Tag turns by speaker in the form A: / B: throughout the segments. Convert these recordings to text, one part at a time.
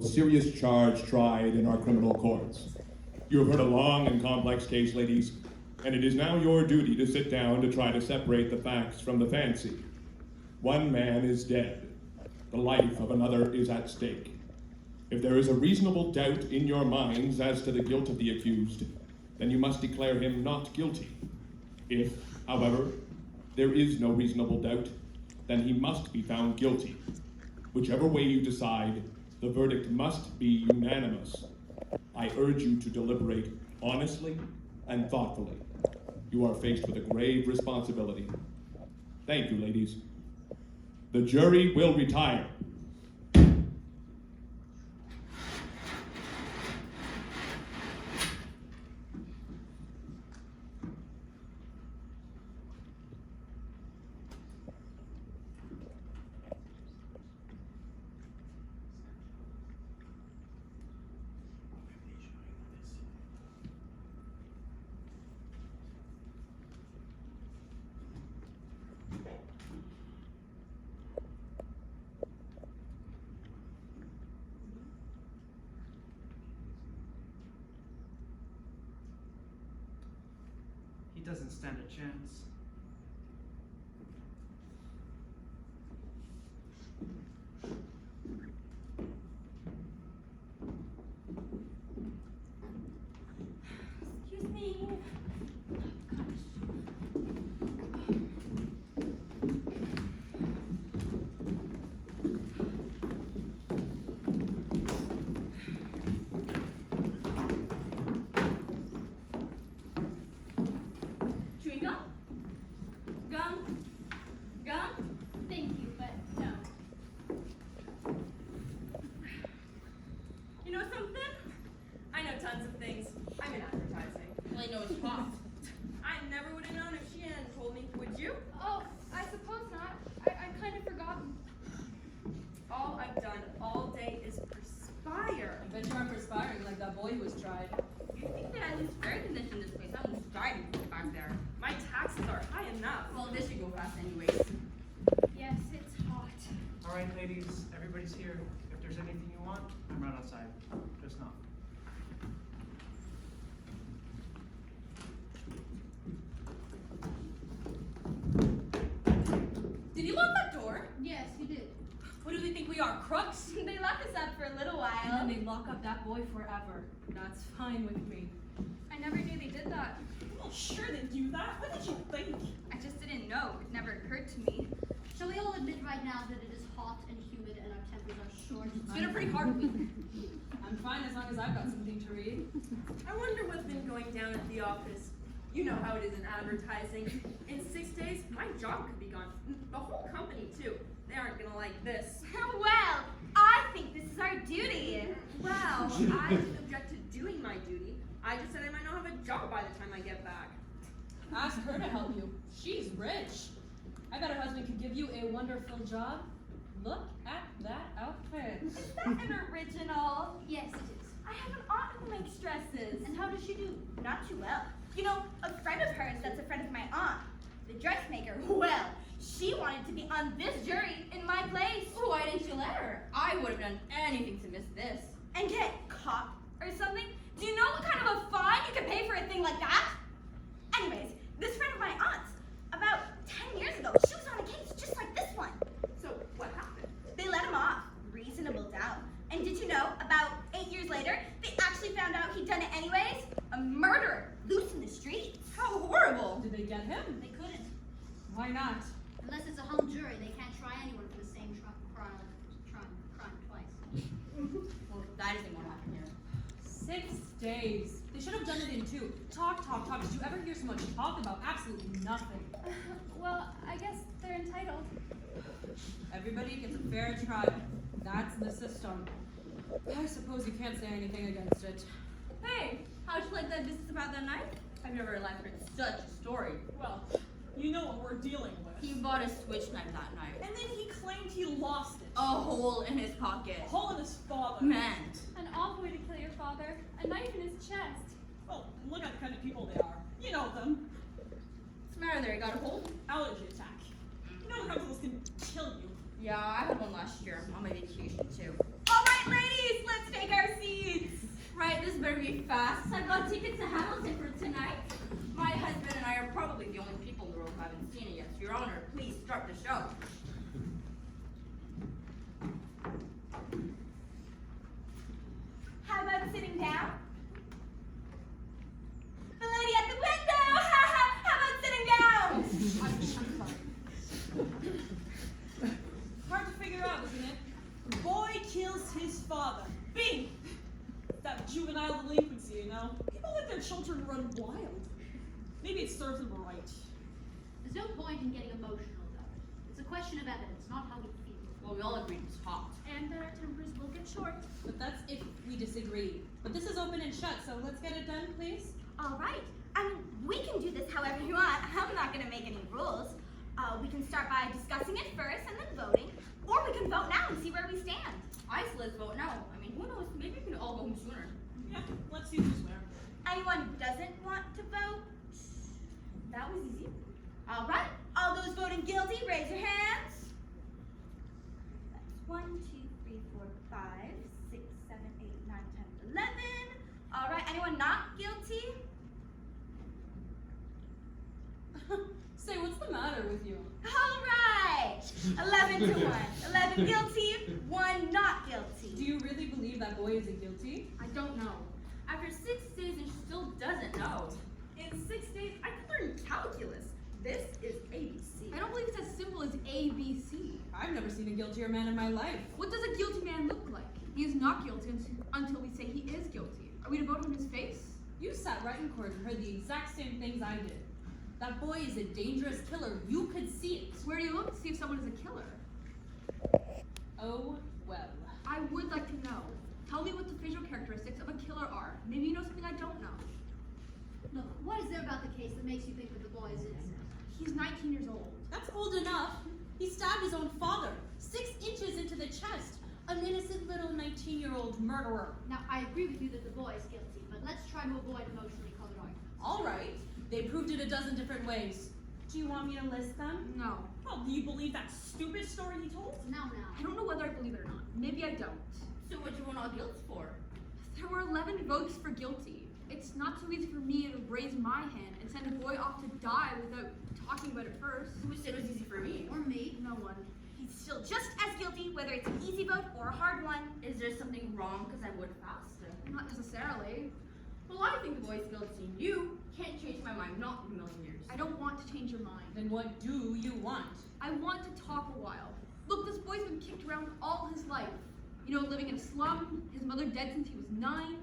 A: Serious charge tried in our criminal courts. You have heard a long and complex case, ladies, and it is now your duty to sit down to try to separate the facts from the fancy. One man is dead. The life of another is at stake. If there is a reasonable doubt in your minds as to the guilt of the accused, then you must declare him not guilty. If, however, there is no reasonable doubt, then he must be found guilty. Whichever way you decide, the verdict must be unanimous. I urge you to deliberate honestly and thoughtfully. You are faced with a grave responsibility. Thank you, ladies. The jury will retire.
B: He doesn't stand a chance.
C: Excuse me. Chewing gum? Gum? Gum? Thank you, but no. You know something? I know tons of things. I'm in advertising.
D: Well, I know it's hot.
C: I never would have known if she hadn't told me, would you?
E: Oh, I suppose not. I've kind of forgotten.
C: All I've done all day is perspire.
D: I bet you aren't perspiring like that boy who was tried.
F: You think that at least air conditioned this place? That one's driving back there.
C: My taxes are high enough.
F: Well, this should go fast anyways.
E: Yes, it's hot.
B: All right, ladies, everybody's here. If there's anything you want, I'm right outside. Just knock.
F: Did you lock that door?
E: Yes, you did.
F: What do they think we are, crooks?
D: They lock us up for a little while. And then they lock up that boy forever. That's fine with me.
E: I never knew they did that.
C: Well, sure they do that. What did you think?
F: I just didn't know. It never occurred to me.
G: Shall we all admit right now that it is hot and humid and our tempers are short?
F: It's been a pretty hard week.
D: I'm fine as long as I've got something to read.
C: I wonder what's been going down at the office. You know how it is in advertising. In 6 days, my job could be gone. The whole company, too. They aren't gonna like this.
D: Well, I think this is our duty.
C: Well, I didn't object to doing my duty. I just said I might not have a job by the time I get back.
D: Ask her to help you. She's rich. I bet her husband could give you a wonderful job. Look at that outfit.
E: Is that an original?
G: Yes, it is.
E: I have an aunt who makes dresses.
G: And how does she do?
E: Not too well. You know, a friend of hers that's a friend of my aunt, the dressmaker, well, she wanted to be on this jury in my place.
F: Why didn't you let her? I would have done anything to miss this.
E: And get caught or something? Do you know what kind of a fine you could pay for a thing like that? Anyways, this friend of my aunt's, about 10 years ago, she was on a case just like this one.
C: So, what happened?
E: They let him off. Reasonable doubt. And did you know, about 8 years later, they actually found out he'd done it anyways? A murderer, loose in the streets.
F: How horrible.
D: Did they get him?
G: They couldn't.
D: Why not?
G: Unless it's a hung jury, they can't try anyone for the same crime twice.
F: Well, that isn't what happened here.
D: 6 days. They should have done it in 2. Talk, talk, talk. Did you ever hear so much talk about absolutely nothing?
E: Well, I guess they're entitled.
D: Everybody gets a fair trial. That's the system. I suppose you can't say anything against it.
F: Hey, how'd you like that business about that night? I've never in life heard such a story.
H: Well, you know what we're dealing with.
F: He bought a switch knife that night.
H: And then he claimed he lost it.
F: A hole in his pocket.
H: A hole in his father.
F: Man.
E: An awful way to kill your father. A knife in his chest.
H: Well, look at the kind of people they are. You know them.
F: What's the matter there? You got a hole?
H: Allergy attack. You know the kind of those can kill you.
F: Yeah, I had one last year on my vacation too.
E: All right, ladies, let's
F: got tickets to Hamilton for tonight. My husband and I are probably the only people in the world who haven't seen it yet. Your Honor, please start the show.
E: How about sitting down? The lady at the window! How about sitting down?
H: I'm sorry. Hard to figure out, isn't it? The boy kills his father. Bing! That juvenile delinquency, you know? People let their children run wild. Maybe it serves them right.
G: There's no point in getting emotional about it. It's a question of evidence, not how we feel.
F: Well, we all agree it's hot.
C: And our tempers will get short.
D: But that's if we disagree. But this is open and shut, so let's get it done, please.
E: All right. I mean, we can do this however you want. I'm not going to make any rules. We can start by discussing it first and then voting. Or we can vote now and see where we stand.
F: I say let's vote now. I mean, who knows? Maybe we can all go home sooner.
H: Yeah, let's see who's where.
E: Anyone who doesn't want to vote? That was easy. All right. All those voting guilty, raise your hands. That's 1, 2, 3, 4, 5, 6, 7, 8, 9, 10, 11. All right. Anyone not guilty?
D: Say, what's the matter with you?
E: All right. 11 to 1. 11 guilty, 1 not guilty.
D: Do you really believe that boy is a guilty?
C: I don't know.
F: After 6 days and she still doesn't know.
C: In 6 days, I could learn calculus. This is ABC.
F: I don't believe it's as simple as ABC.
D: I've never seen a guiltier man in my life.
F: What does a guilty man look like? He is not guilty until we say he is guilty. Are we to vote on his face?
D: You sat right in court and heard the exact same things I did. That boy is a dangerous killer. You could see it.
F: Where do you look to see if someone is a killer?
D: Oh, well.
F: I would like to know. Tell me what the facial characteristics of a killer are. Maybe you know something I don't know.
G: Look, what is there about the case that makes you think that the boy is innocent?
F: He's 19 years old.
D: That's old enough. He stabbed his own father, 6 inches into the chest. An innocent little 19-year-old murderer.
G: Now, I agree with you that the boy is guilty, but let's try to avoid emotionally colored arguments.
D: All right. They proved it a dozen different ways. Do you want me to list them?
F: No.
H: Well, do you believe that stupid story he told?
G: Now.
F: I don't know whether I believe it or not. Maybe I don't.
C: So what you want all guilt for?
F: There were 11 votes for guilty. It's not so easy for me to raise my hand and send a boy off to die without talking about it first.
C: Who said it was easy for me?
G: Or me.
F: No one.
E: He's still just as guilty, whether it's an easy vote or a hard one.
C: Is there something wrong because I would faster?
F: Not necessarily.
C: Well, I think the boy's guilty. You can't change my mind, not in a million years.
F: I don't want to change your mind.
D: Then what do you want?
F: I want to talk a while. Look, this boy's been kicked around all his life. You know, living in a slum, his mother dead since he was 9.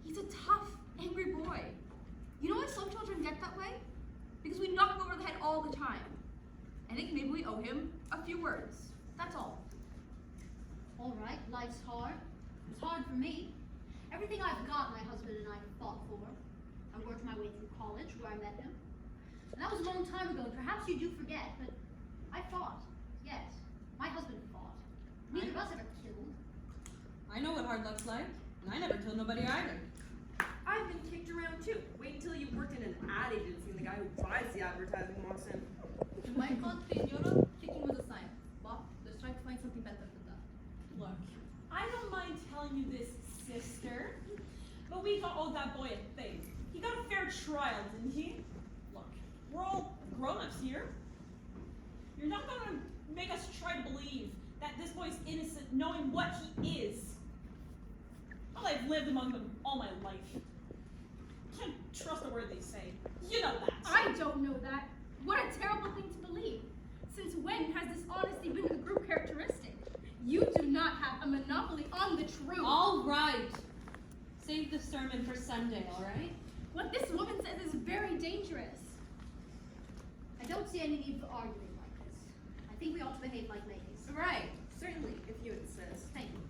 F: He's a tough, angry boy. You know why some children get that way? Because we knock him over the head all the time. I think maybe we owe him a few words. That's all.
G: All right, life's hard. It's hard for me. Everything I've got, my husband and I have fought for. I worked my way through college, where I met him. And that was a long time ago, and perhaps you do forget, but I fought. Yes, my husband fought. Neither of us ever killed.
D: I know what hard luck's like, and I never killed nobody either.
C: I've been kicked around too. Wait until you've worked in an ad agency and the guy who buys the advertising walks in.
F: In my country in Europe, kicking was a sign. But let's try to find something better than that.
H: Look, I don't mind telling you this, sister, but we got owed that boy a thing. He got a fair trial, didn't he? Look, we're all grown-ups here. You're not gonna make us try to believe that this boy's innocent knowing what he is. Well, I've lived among them all my life. Can't trust a word they say. You know that.
F: I don't know that. What a terrible thing to believe. Since when has dishonesty been a group characteristic? You do not have a monopoly on the truth.
D: All right. Save the sermon for Sunday, all right?
F: What this woman says is very dangerous.
G: I don't see any need for arguing like this. I think we ought to behave like ladies.
C: Right, certainly, if you insist.
G: Thank you.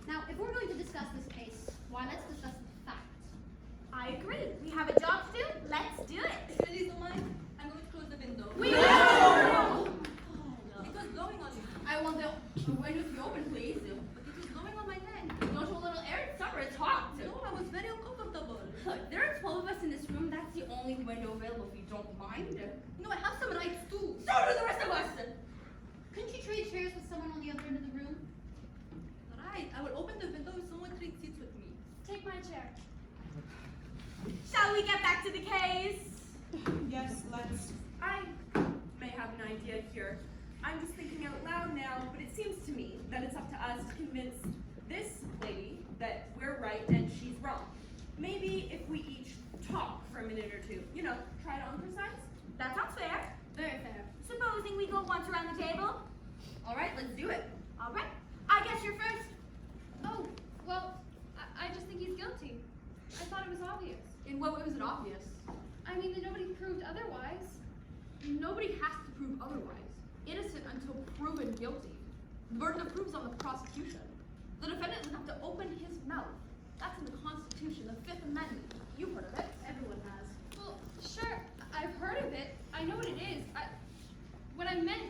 G: Now, if we're going to discuss this case, why, let's discuss the facts.
E: I agree. We have a job to do. Let's do it.
C: If you ladies don't mind, I'm going to close the window. Because blowing on me. I want the window to be open, please. But it is blowing on my neck. Don't you a little air? It's summer, it's hot. No, I was very uncomfortable. Look, there are 12 of us in this room. That's the only window available if you don't mind. No, I have some rights too. So do the rest of us.
G: Couldn't you trade chairs with someone on the other end of the room?
C: Right, I will open the window if someone trades seats with me.
F: Take my chair.
E: we get back to the case?
H: Yes, let's.
I: I may have an idea here. I'm just thinking out loud now, but it seems to me that it's up to us to convince this lady that we're right and she's wrong. Maybe if we each talk for a minute or two, try it on for size.
E: That sounds fair.
C: Very fair.
E: Supposing we go once around the table?
C: All right, let's do it.
E: All right. I guess you're first.
F: Oh, well, I just think he's guilty. I thought it was obvious.
C: In what way was it obvious?
F: I mean, that nobody proved otherwise.
C: Nobody has to prove otherwise. Innocent until proven guilty. The burden of proof is on the prosecution. The defendant doesn't have to open his mouth. That's in the Constitution, the Fifth Amendment. You've heard of it.
F: Everyone has. Well, sure, I've heard of it. I know what it is. What I meant,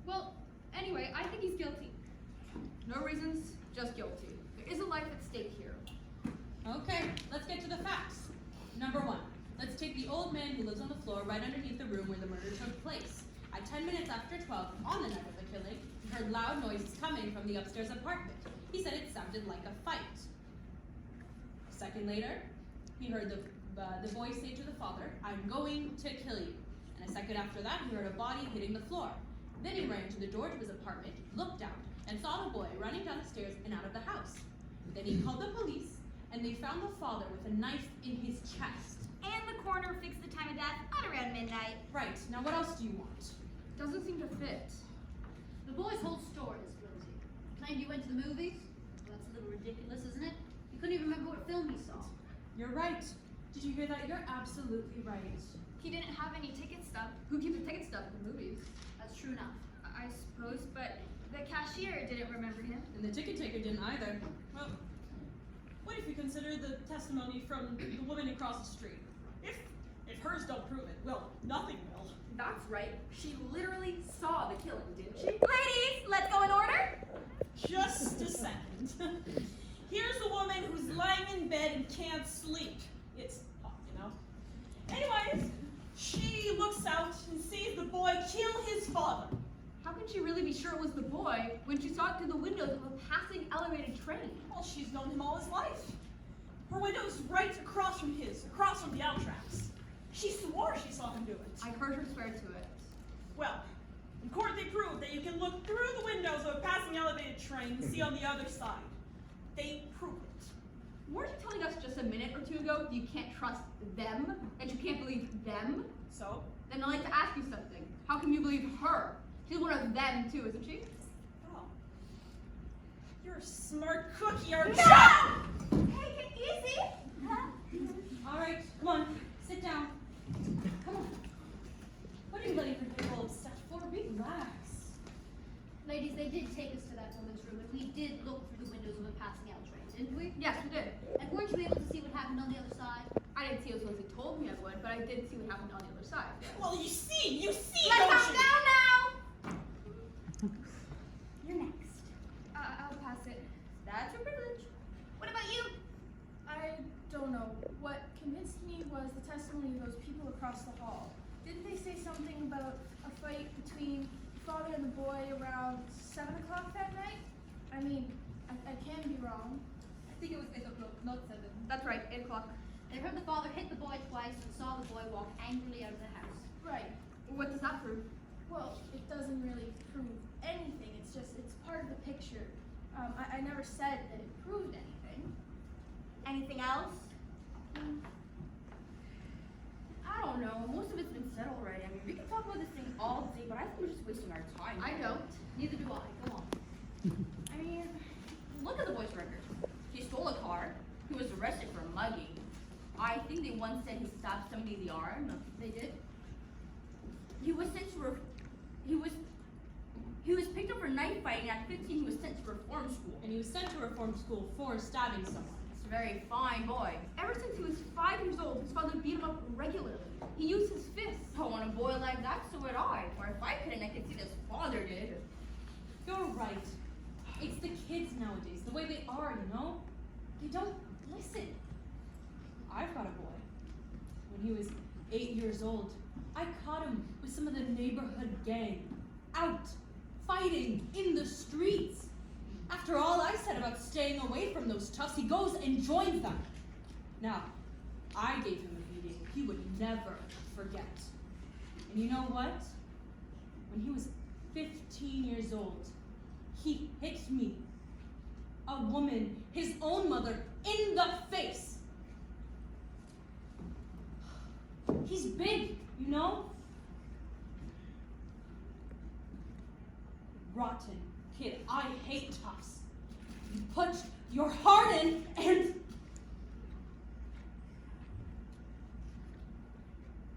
F: well, anyway, I think he's guilty.
C: No reasons, just guilty. There is a life at stake here.
D: Okay, let's get to the facts. Number 1, let's take the old man who lives on the floor right underneath the room where the murder took place. At 10 minutes after 12, on the night of the killing, he heard loud noises coming from the upstairs apartment. He said it sounded like a fight. A second later, he heard the voice say to the father, "I'm going to kill you." And a second after that, he heard a body hitting the floor. Then he ran to the door to his apartment, looked out, and saw the boy running down the stairs and out of the house. Then he called the police, and they found the father with a knife in his chest.
E: And the coroner fixed the time of death at around midnight.
D: Right, now what else do you want?
C: Doesn't seem to fit.
G: The boy's whole story is guilty. Claimed he went to the movies. Well, that's a little ridiculous, isn't it? He couldn't even remember what film he saw.
D: You're right. Did you hear that? You're absolutely right.
F: He didn't have any ticket stub.
C: Who keeps the ticket stub at the movies?
G: That's true enough.
F: I suppose, but the cashier didn't remember him.
D: And the ticket taker didn't either.
H: Well, what if you consider the testimony from the woman across the street? If hers don't prove it, well, nothing will.
C: That's right. She literally saw the killing, didn't she?
E: Ladies, let's go in order.
H: Just a second. Here's a woman who's lying in bed and can't sleep. It's tough, Anyways, she looks out and sees the boy kill his father.
C: How can she really be sure it was the boy when she saw it through the windows of a passing elevated train?
H: Well, she's known him all his life. Her window's right across from his, across from the out tracks. She swore she saw him do it.
C: I heard her swear to it.
H: Well, in court they proved that you can look through the windows of a passing elevated train and see on the other side. They proved it.
C: Weren't you telling us just a minute or two ago that you can't trust them? That you can't believe them?
H: So?
C: Then I'd like to ask you something. How can you believe her? She's one of them too, isn't she?
H: Oh. You're a smart cookie, aren't
E: No!
H: you?
E: Take it easy.
D: All right, come on, sit down. Come on. What are you letting her get all upset for? Relax.
G: Ladies, they did take us to that woman's room, and we did look through the windows of a passing out train, didn't we?
C: Yes, we did.
G: And weren't you able to see what happened on the other side?
C: I didn't see it as well as he told me I would, but I did see what happened on the other side.
H: Well, you see,
E: Let's
H: don't
E: calm
H: you?
E: down now. You're next.
F: I'll pass it.
E: That's your privilege. What about you?
J: I don't know. What convinced me was the testimony of those people across the hall. Didn't they say something about a fight between the father and the boy around 7 o'clock that night? I mean, I can be wrong.
C: I think it was 8 o'clock, not 7. That's right, 8 o'clock.
G: They heard the father hit the boy twice and saw the boy walk angrily out of the house.
J: Right.
C: What does that prove?
J: Well, it doesn't really prove anything. It's part of the picture. I never said that it proved anything.
E: Anything else?
C: I don't know. Most of it's been said already. I mean, we can talk about this thing all day, but I think we're just wasting our time.
F: I don't.
G: Neither do I. Go on.
C: I mean, look at the boy's record. He stole a car. He was arrested for mugging. I think they once said he stabbed somebody in the arm. They did. He was sent to he was picked up for knife fighting. At 15, he was sent to reform school.
D: And he was sent to reform school for stabbing someone.
C: He's a very fine boy. Ever since he was 5 years old, his father beat him up regularly. He used his fists. Oh, when a boy like that, so would I. Or if I couldn't, I could see his father did.
D: You're right. It's the kids nowadays, the way they are, They don't listen. I've got a boy. When he was 8 years old, I caught him with some of the neighborhood gang. Out, fighting, in the streets. After all I said about staying away from those toughs, he goes and joins them. Now, I gave him a beating he would never forget. And you know what? When he was 15 years old, he hit me, a woman, his own mother, in the face. He's big, you know? Rotten kid. I hate toughs. You put your heart in and...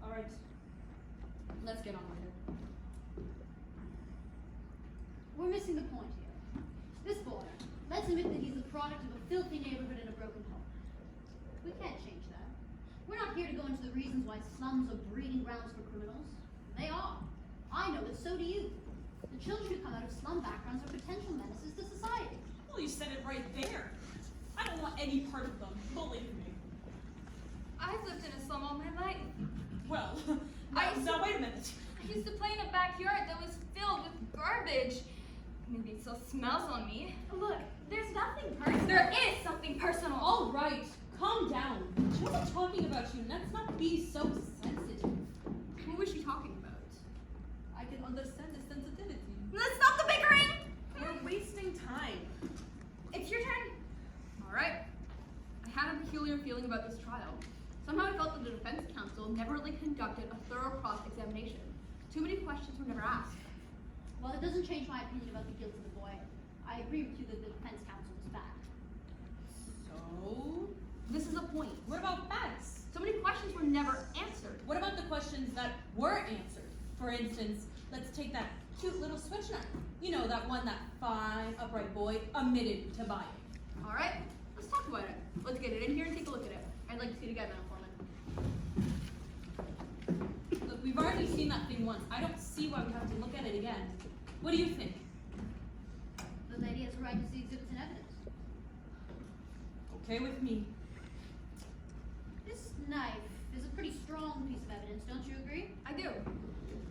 D: All right, let's get on with it.
G: We're missing the point here. This boy, let's admit that he's the product of a filthy neighborhood and a broken home. We can't change that. We're not here to go into the reasons why slums are breeding grounds for criminals. They are. I know it, so do you. The children who come out of slum backgrounds are potential menaces to society.
H: Well, you said it right there. I don't want any part of them. Believe me.
F: I've lived in a slum all my life.
H: Well, now wait a minute.
F: I used to play in a backyard that was filled with garbage. Maybe it still smells on me.
C: Look, there's nothing personal.
F: There is something personal.
D: All right, calm down. She wasn't talking about you. Let's not be so sensitive.
F: Who was she talking about?
D: I can understand the sensitivity.
C: Let's stop the bickering!
I: We're wasting time.
F: It's your turn. All right. I had a peculiar feeling about this trial. Somehow I felt that the defense counsel never really conducted a thorough cross-examination. Too many questions were never asked.
G: Well, it doesn't change my opinion about the guilt of the boy. I agree with you that the defense counsel was bad.
D: So,
F: This is a point.
D: what about facts?
F: So many questions were never answered.
D: What about the questions that were answered? For instance, let's take that cute little switch knife. You know, that one that fine, upright boy admitted to buying.
F: All right, let's talk about it. Let's get it in here and take a look at it. I'd like to see it again, Madam Foreman.
D: Look, we've already seen that thing once. I don't see why we have to look at it again. What do you think?
G: The lady has a right to see exhibits and evidence.
D: Okay with me.
G: This knife is a pretty strong piece of evidence, don't you agree?
F: I do.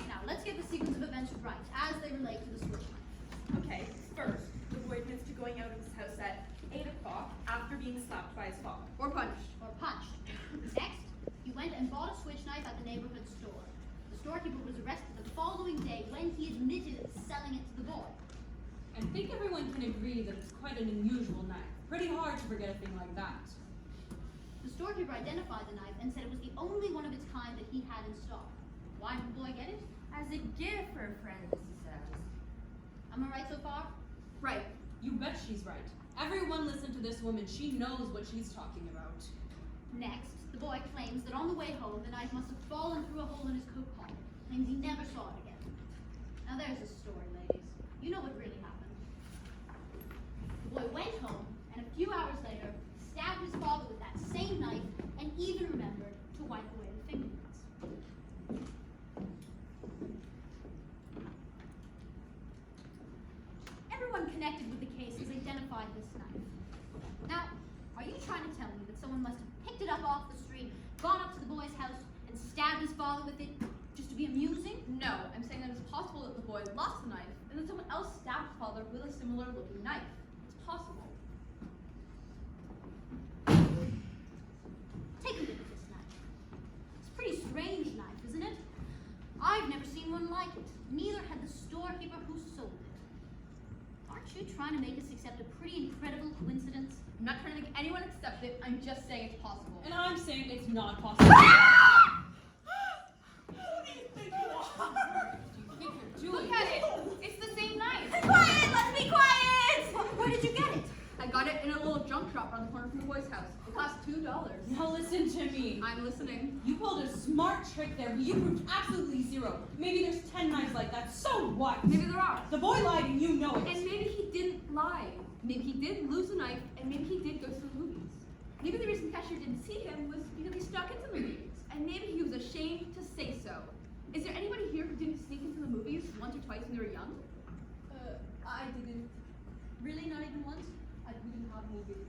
G: Now, let's get the sequence of events right as they relate to the switch knife.
I: Okay, first, the boy admits to going out of his house at 8 o'clock after being slapped by his father.
F: Or punched.
G: Or punched. Next, he went and bought a switch knife at the neighborhood store. The storekeeper was arrested the following day when he admitted selling it to the boy.
D: I think everyone can agree that it's quite an unusual knife. Pretty hard to forget a thing like that.
G: The storekeeper identified the knife and said it was the only one of its kind that he had in stock. Why did the boy get it?
C: As a gift for a friend, he says.
G: Am I right so far?
F: Right.
D: You bet she's right. Everyone listen to this woman. She knows what she's talking about.
G: Next, the boy claims that on the way home, the knife must have fallen through a hole in his coat pocket. Claims he never saw it again. Now there's the story, ladies. You know what really happened. The boy went home, and a few hours later, stabbed his father with that same knife, and even remembered to wipe away the fingerprints. Everyone connected with the case has identified this knife. Now, are you trying to tell me that someone must have picked it up off the street, gone up to the boy's house, and stabbed his father with it just to be amusing?
F: No, I'm saying that it's possible that the boy lost the knife and that someone else stabbed his father with a similar looking knife. It's possible.
G: Take a look at this knife. It's a pretty strange knife, isn't it? I've never seen one like it. Neither had the storekeeper who sold it. Aren't you trying to make us accept a pretty incredible coincidence?
F: I'm not trying to make anyone accept it, I'm just saying it's possible.
D: And I'm saying it's not possible.
H: Who do you think you are?
D: What do you think you're doing?
F: Look at it! It's the same knife!
C: Quiet! Let's be quiet!
G: Where did you get it?
F: I got it in a little junk shop around the corner from the boy's house. It cost $2.
D: Now listen to me.
F: I'm listening.
D: You pulled a smart trick there, but you proved absolutely zero. Maybe there's 10 knives like that. So what?
F: Maybe there are.
D: The boy lied and you know it.
F: And maybe he didn't lie. Maybe he did lose a knife, and maybe he did go to the movies. Maybe the reason Cashier didn't see him was because he snuck into the movies. And maybe he was ashamed to say so. Is there anybody here who didn't sneak into the movies once or twice when they were young?
D: I didn't.
G: Really, not even once?
D: I didn't have movies.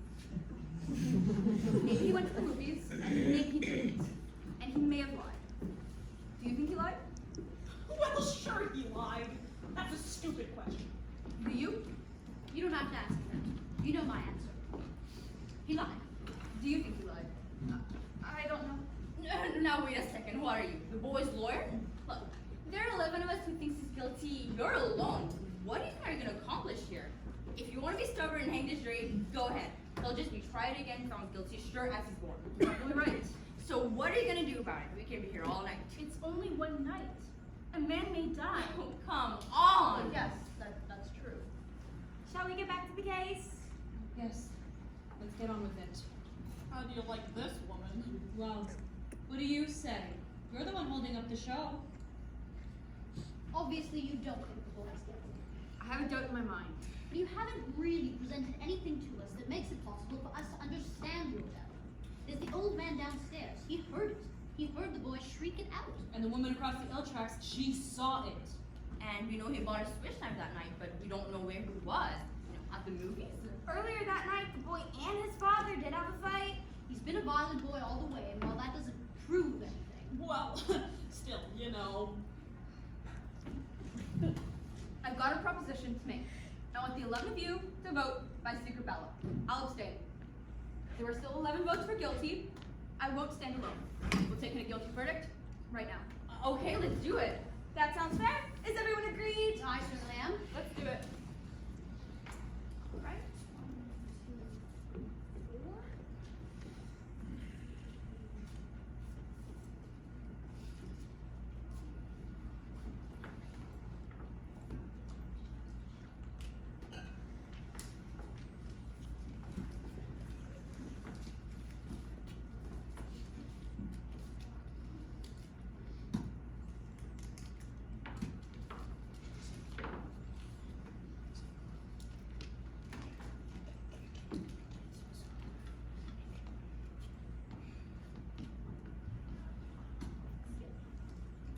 F: Maybe he went to the movies, and maybe he didn't. And he may have lied. Do you think he lied?
H: Well, sure he lied. That's a stupid question.
F: Do you?
G: You don't have to ask that. You know my answer. He lied.
F: Do you think he lied? I don't know.
C: Now wait a second, what are you? The boy's lawyer? Look, there are 11 of us who thinks he's guilty. You're alone. What do you think are you gonna accomplish here? If you want to be stubborn and hang this jury, go ahead. He'll just be tried again, found guilty, sure as he's born.
F: You're probably right.
C: So what are you gonna do about it? We can be here all night.
J: It's only one night. A man may die.
C: Oh, come on.
G: Yes, that's true.
E: Shall we get back to the case?
D: Yes. Let's get on with it.
H: How do you like this woman?
D: Well, what do you say? You're the one holding up the show.
G: Obviously, you don't think the boy is guilty.
F: I have a doubt in my mind.
G: But you haven't really presented anything to us that makes it possible for us to understand your doubt. There's the old man downstairs. He heard it. He heard the boy shriek it out.
D: And the woman across the L tracks, she saw it.
C: And we know he bought a Switch knife that night, but we don't know where he was. At the movies.
E: Earlier that night, the boy and his father did have a fight.
G: He's been a violent boy all the way, and while that doesn't prove anything,
H: Well, still, you know.
F: I've got a proposition to make. I want the 11 of you to vote by secret ballot. I'll abstain. There are still 11 votes for guilty. I won't stand alone. We'll take in a guilty verdict right now.
C: Okay, let's do it.
E: That sounds fair. Is everyone agreed?
G: I certainly am.
F: Let's do it.
E: Right.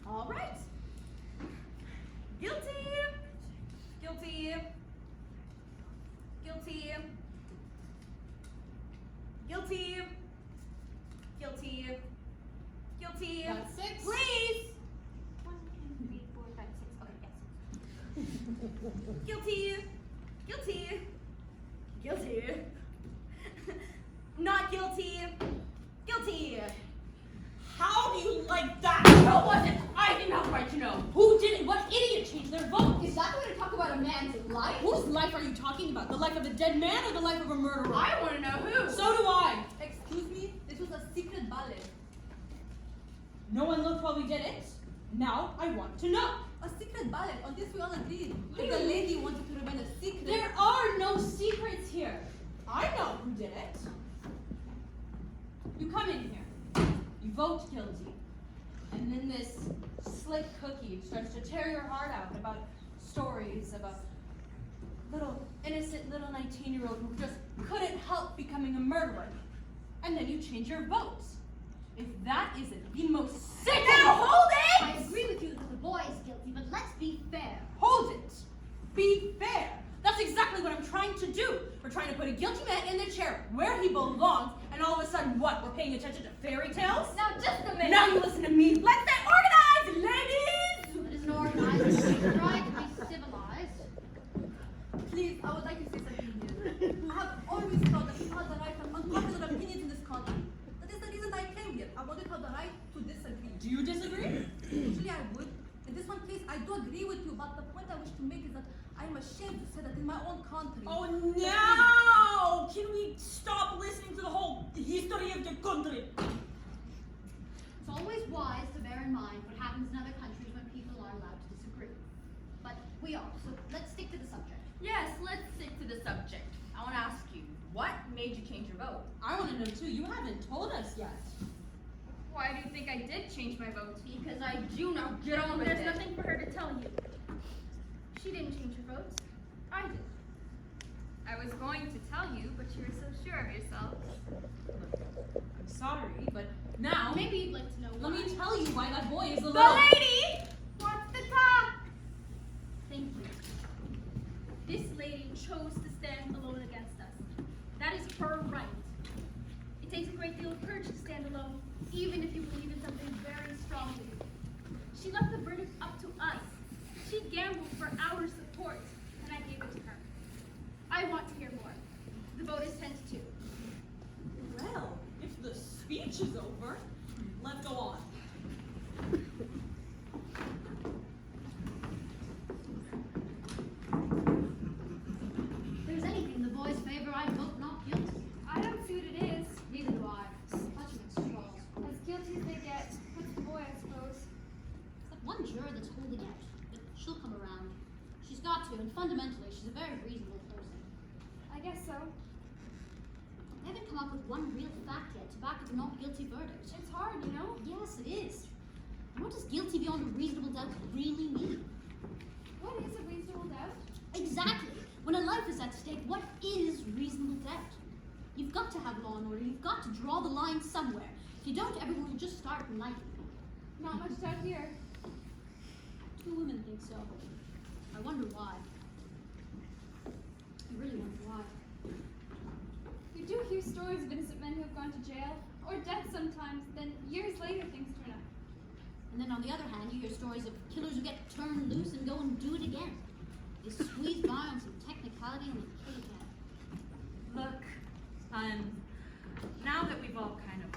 E: All right. Guilty. Guilty. Guilty. Guilty. Guilty. Guilty.
D: That's 6.
E: Please. 1, 2, 3, 4, 5, 6. Okay, yes. Guilty. Guilty. Guilty. Not guilty. Guilty.
H: How do you like that?
C: Who was it? I think that's right to know.
D: Who did it? What idiot changed their vote?
G: Is that the way to talk about a man's life?
D: Whose life are you talking about? The life of a dead man or the life of a murderer?
C: I want to know who.
D: So do I.
J: Excuse me, this was a secret ballot.
D: No one looked while we did it. Now I want to know.
J: A secret ballot. On this we all agreed. But the lady wanted to remain a secret.
D: There are no secrets here. I know who did it. You come in here. You vote guilty. And then this slick cookie starts to tear your heart out about stories about innocent little 19-year-old who just couldn't help becoming a murderer. And then you change your votes. If that isn't the most sick—
C: Now hold it!
G: I agree with you that the boy is guilty, but let's be fair.
D: Hold it! Be fair! That's exactly what I'm trying to do. We're trying to put a guilty man in the chair where he belongs, and all of a sudden, what? We're paying attention to fairy tales?
C: Now just a minute.
D: Now you listen to me.
C: Let's get organized, ladies!
G: It isn't organized. We try to be civilized.
J: Please, I would like to say something here. I have always thought that people have the right to have unpopular opinions in this country. That is the reason I came here. I wanted to have the right to disagree.
D: Do you disagree?
J: Usually I would. In this one case, I do agree with you, but the point I wish to make is that I am ashamed to say that in my own country.
H: Oh no! Can we stop listening to the whole history of the country?
G: It's always wise to bear in mind what happens in other countries when people are allowed to disagree. But we are, so let's stick to the subject.
C: Yes, let's stick to the subject. I want to ask you, what made you change your vote?
D: I want to know too. You haven't told us yet.
F: Why do you think I did change my vote?
C: Because I do now get on with
J: There's
C: it.
J: nothing for her to tell you. She didn't change her votes. I did.
F: I was going to tell you, but you were so sure of yourself.
D: I'm sorry, but now
J: Maybe you'd like to know
D: let
J: why.
D: me tell you why that boy is
E: The
D: alone.
E: lady wants to talk.
J: Thank you. This lady chose to stand alone against us. That is her right. It takes a great deal of courage to stand alone, even if you believe in something very strongly. She left the verdict up to us. She gambled for our support, and I gave it to her. I want to hear more. The vote is 10-2.
H: Well, if the speech is over, let's go on.
G: fundamentally, she's a very reasonable person.
J: I guess so.
G: They haven't come up with one real fact yet to back up a not guilty verdict.
J: It's hard, you know?
G: Yes, it is. And what does guilty beyond a reasonable doubt really mean?
J: What is a reasonable doubt?
G: Exactly. When a life is at stake, what is reasonable doubt? You've got to have law and order. You've got to draw the line somewhere. If you don't, everyone will just start liking you.
J: Not much doubt here.
G: 2 women think so. I wonder why. I really wonder why.
J: We do hear stories of innocent men who have gone to jail, or death sometimes, then years later things turn up.
G: And then on the other hand, you hear stories of killers who get turned loose and go and do it again. They squeeze by on some technicality and they kill again.
K: Look, now that we've all kind of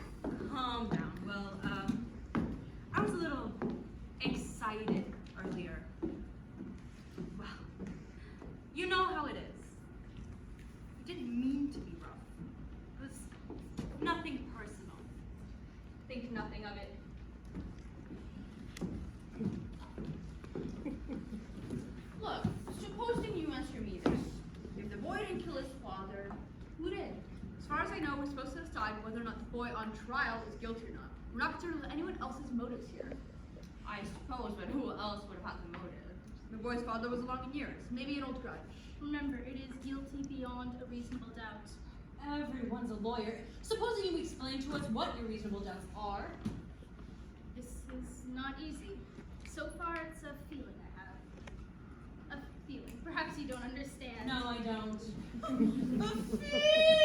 K: calmed down, well, I was a little excited earlier. Well, you know how it is. I didn't mean to be rough. It was nothing personal.
C: Think nothing of it. Look, supposing you answer me this. If the boy didn't kill his father, who did?
F: As far as I know, we're supposed to decide whether or not the boy on trial is guilty or not. We're not concerned with anyone else's motives here.
C: I suppose, but who else would have had the motive?
F: The boy's father was along in years, maybe an old grudge.
J: Remember, it is guilty beyond a reasonable doubt.
D: Everyone's a lawyer. Supposing you explain to us what your reasonable doubts are.
J: This is not easy. So far, it's a feeling I have. A feeling. Perhaps you don't understand.
D: No, I don't.
H: A feeling!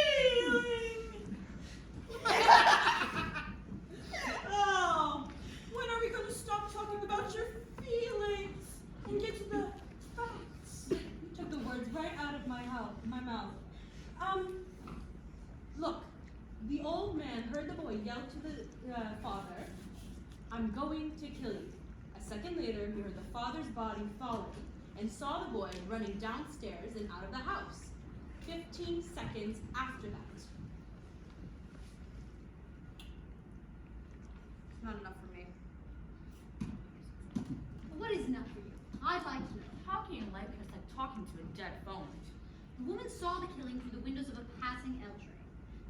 H: Oh, when are we going to stop talking about your feelings and get to the facts?
D: You took the words right out of my mouth. Look, the old man heard the boy yell to the father, "I'm going to kill you." A second later, he heard the father's body falling and saw the boy running downstairs and out of the house. 15 seconds after that.
F: It's not enough for me.
G: What is enough for you? I'd like to know.
C: Talking in life is like talking to a dead phone.
G: The woman saw the killing through the windows of a passing L train.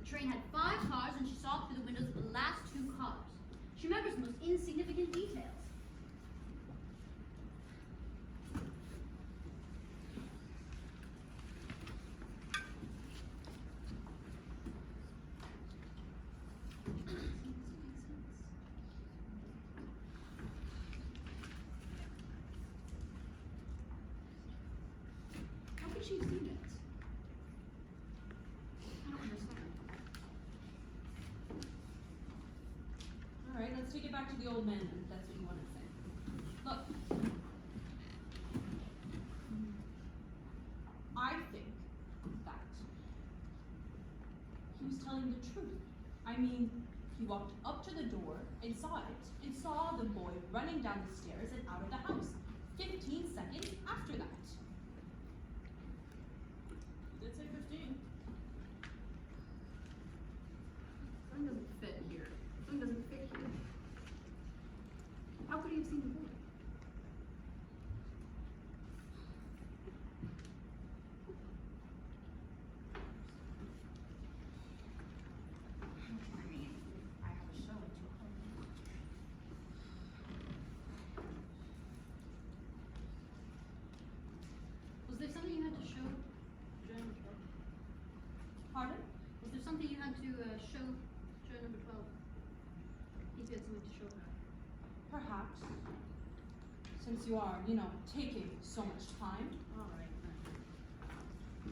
G: The train had 5 cars and she saw it through the windows of the last 2 cars. She remembers the most insignificant details.
F: How could she have seen it? I don't understand.
D: All right, let's take it back to the old man then, if that's what you want to say. Look. I think that he was telling the truth. I mean, he walked up to the door and saw it, and saw the boy running down the stairs and out of the house. 15 seconds after that.
H: You did say 15.
F: Something doesn't fit here. Something doesn't fit here. How could he have seen the boy?
C: I mean, I have a show at 2 o'clock.
G: Was there something you had to show during number 12?
D: Pardon?
G: Was there something you had to show during number 12? If you had something to show her.
D: Perhaps. Since you are, taking so much time.
C: All right, then.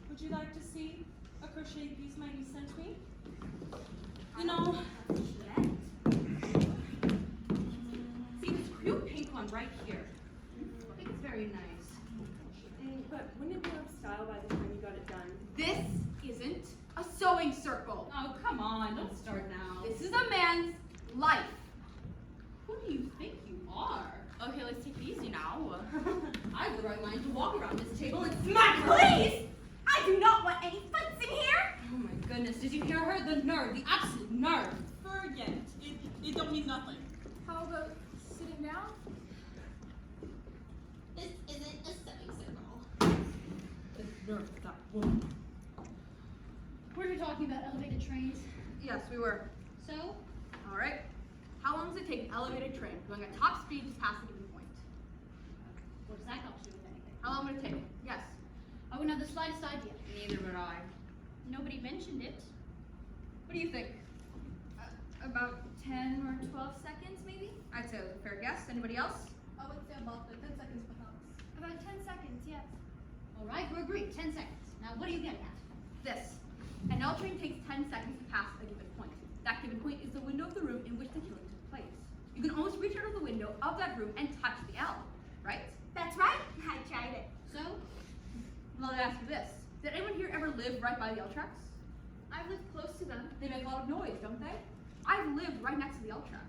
D: Would you like to see a crochet piece my niece sent me?
K: See this cute pink one right here. I think it's very nice.
I: But wouldn't it be out of style by the time you got it done?
F: This isn't a sewing circle.
D: Oh, come on, don't start now.
F: This is a man's life.
D: Who do you think you are?
C: Okay, let's take it easy now.
G: I have the right mind to walk around this table and
E: Smack, please! I do not want any fights in here!
D: Oh my goodness, did you hear her? The nerve, the absolute nerve.
H: Forget it. It don't mean nothing.
J: How about sitting down?
G: This isn't a sewing circle.
D: nerve of that woman.
G: Were we talking about elevated trains?
F: Yes, we were.
G: So,
F: Alright. How long does it take an elevated train going at top speed to pass a given point?
G: what does that got to do with anything?
F: How long would it take? Yes.
G: I wouldn't have the slightest idea.
F: Neither would I.
G: Nobody mentioned it.
F: What do you think?
C: About 10 or 12 seconds, maybe?
F: I'd say it was a fair guess. Anybody else?
J: I would say about 10 seconds perhaps.
C: About 10 seconds, yes.
G: All right, we're agreed. 10 seconds. Now, what are you getting at?
F: This. An L train takes 10 seconds to pass a given point. That given point is the window of the room in which the killing took place. You can almost reach out of the window of that room and touch the L, right?
E: That's right. I tried it.
G: So,
F: Well, let me ask you this. Did anyone here ever live right by the L tracks?
C: I've lived close to them.
F: They make a lot of noise, don't they? I've lived right next to the L tracks.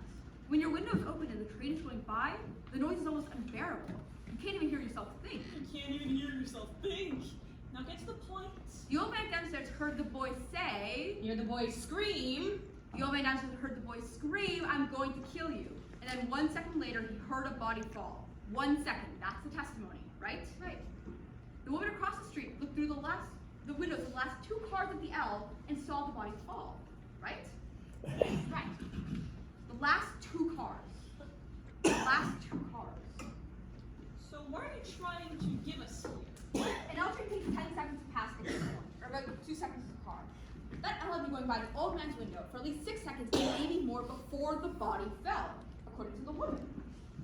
F: When your window is open and the train is going by, the noise is almost unbearable. You can't even hear yourself think.
H: You can't even hear yourself think. Now get to the point.
F: The old man downstairs heard the boy say,
D: You hear the boy scream.
F: the old man downstairs heard the boy scream, I'm going to kill you. And then 1 second later, he heard a body fall. 1 second, that's the testimony, right?
C: Right.
F: The woman across the street looked through the windows of the last 2 cars of the L and saw the body fall, right?
G: right.
F: The last 2 cars. The last 2 cars.
H: So what are you trying to give us here?
F: An L train takes 10 seconds to pass the given point, or about 2 seconds per car. That L had been going by the old man's window for at least 6 seconds and maybe more before the body fell, according to the woman.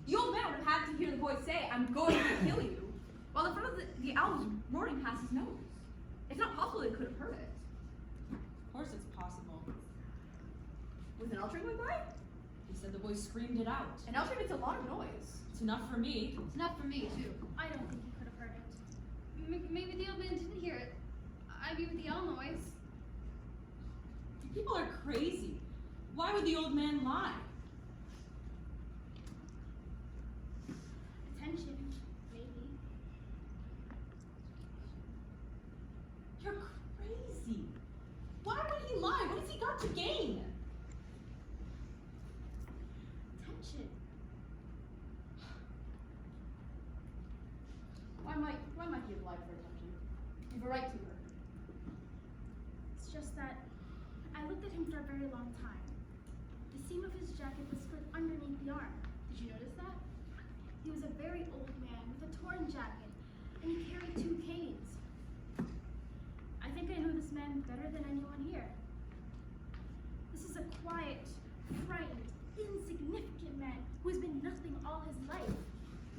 F: The old man would have had to hear the boy say, I'm going to kill you, while the front of the L was roaring past his nose. It's not possible they could have heard it.
D: Of course it's possible.
F: Was an L train going by?
D: He said the boy screamed it out.
F: An L train makes a lot of noise.
D: It's enough for me.
G: It's enough for me, too.
C: I don't think he could have heard it. Maybe the old man didn't hear it. I mean, with the L noise.
D: People are crazy. Why would the old man lie?
C: Attention, maybe.
D: You're crazy. Why would he lie? What has he got to gain?
C: Attention.
F: Why might he have lied for attention? You've a right to her.
J: It's just that I looked at him for a very long time. The seam of his jacket was split underneath the arm. Did you notice that? He was a very old man with a torn jacket, and he carried 2 canes. I think I know this man better than anyone here. This is a quiet, frightened, insignificant man who has been nothing all his life.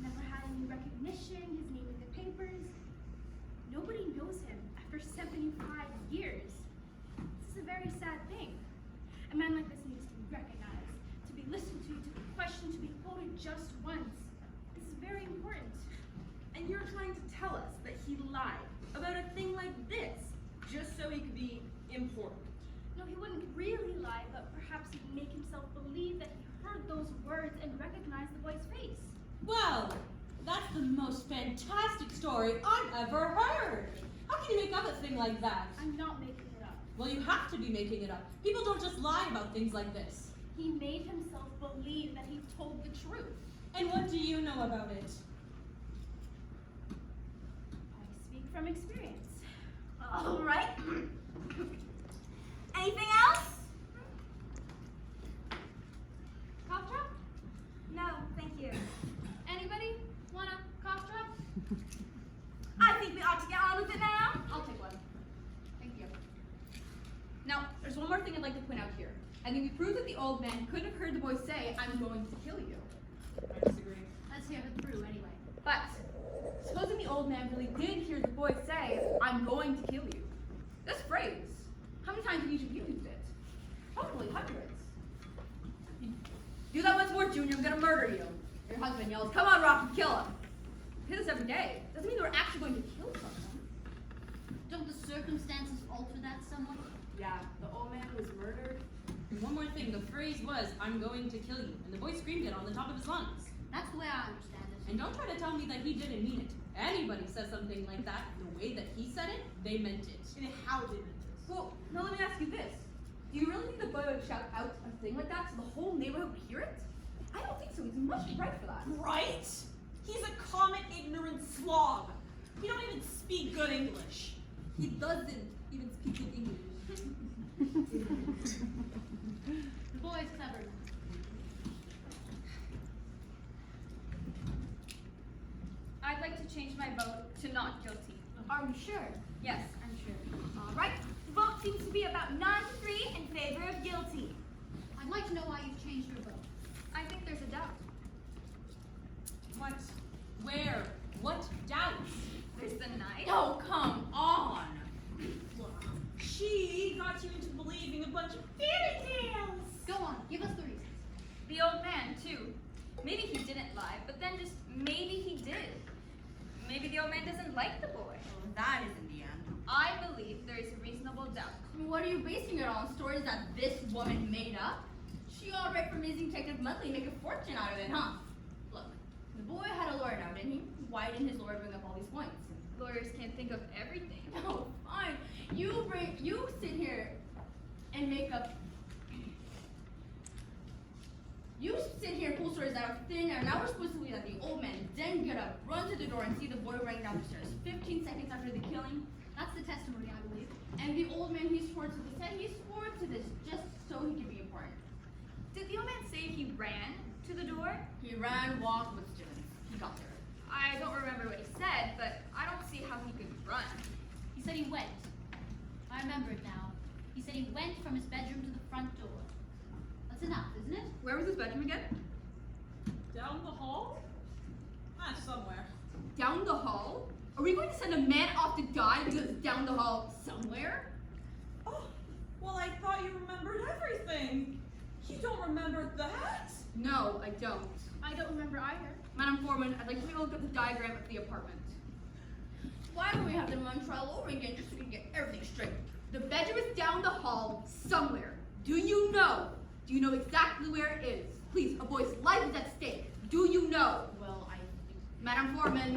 J: Never had any recognition, his name in the papers. Nobody knows him after 75 years. This is a very sad thing. A man like this needs to be recognized, to be listened to be questioned, to be quoted just once. This is very important.
I: And you're trying to tell us that he lied about a thing like this just so he could be important.
J: No, he wouldn't really lie, but perhaps he'd make himself believe that he heard those words and recognized the boy's face.
D: Well, that's the most fantastic story I've ever heard. How can you make up a thing like that?
J: I'm not making it up.
D: Well, you have to be making it up. People don't just lie about things like this.
J: He made himself believe that he told the truth.
D: And what do you know about it?
J: I speak from experience.
E: All right. Anything else?
C: Cough drop?
E: No, thank you.
C: Anybody want a cough drop?
E: I think we ought to get on with it now.
F: I'll take one. Thank you. Now, there's one more thing I'd like to point out here. I think we proved that the old man could have heard the boy say, I'm going to kill you.
D: I disagree.
G: Let's hear it through anyway.
F: But, supposing the old man really did hear the boy say, I'm going to kill you. This phrase, how many times have each of you used it? Probably hundreds. Do that once more, Junior, I'm gonna murder you. Your husband yells, come on, Rocky, kill him. We do this every day. Doesn't mean we're actually going to kill someone.
G: Don't the circumstances alter that somewhat?
I: Yeah, the old man was murdered.
D: And one more thing, the phrase was, I'm going to kill you. And the boy screamed it on the top of his lungs.
G: That's the way I understand it.
D: And don't try to tell me that he didn't mean it. Anybody says something like that, the way that he said it, they meant it.
I: And how did it?
F: Well, now let me ask you this. Do you really think the boy would shout out a thing like that so the whole neighborhood would hear it? I don't think so. He's much too bright for that.
H: Right? He's a common ignorant slob. He don't even speak good English.
C: He doesn't even speak good English.
G: The boy is clever.
C: I'd like to change my vote to not guilty.
E: Are we sure?
C: Yes, I'm sure.
E: All right. The vote seems to be about 9-3 in favor of guilty.
G: I'd like to know why you've changed your vote.
C: I think there's a doubt.
D: What? Where? What doubts?
C: There's the knife.
D: Oh, come on!
H: She got you into believing a bunch of fairy tales.
G: Go on, give us the reasons.
C: The old man, too. Maybe he didn't lie, but then just maybe he did. Maybe the old man doesn't like the boy.
K: Well, that isn't the end.
C: I believe there is a reasonable doubt. What are you basing it on? Stories that this woman made up? She all right for Amazing Detective Monthly, make a fortune out of it, huh? Look, the boy had a lawyer now, didn't he? Why didn't his lawyer bring up all these points? Lawyers can't think of everything. Oh, fine. You sit here and make up. You sit here and pull stories out of thin air. Now we're supposed to believe that the old man then get up, run to the door, and see the boy running down the stairs 15 seconds after the killing.
G: That's the testimony, I believe.
C: And the old man he swore to this, and he swore to this just so he could be important. Did the old man say he ran to the door? He ran, walked, with students. He got there. I don't remember what he said, but I don't see how he could run.
G: He said he went. I remember it now. He said he went from his bedroom to the front door. That's enough, isn't it?
C: Where was his bedroom again?
H: Down the hall? Somewhere.
C: Down the hall? Are we going to send a man off to die because it's down the hall somewhere?
H: Oh, well, I thought you remembered everything. You don't remember that?
C: No, I don't.
J: I don't remember either.
C: Madam Foreman, I'd like to take a look at the diagram of the apartment. Why don't we have them run trial over again just so we can get everything straight? The bedroom is down the hall somewhere. Do you know? Do you know exactly where it is? Please, a boy's life is at stake. Do you know? Well, Madam Foreman.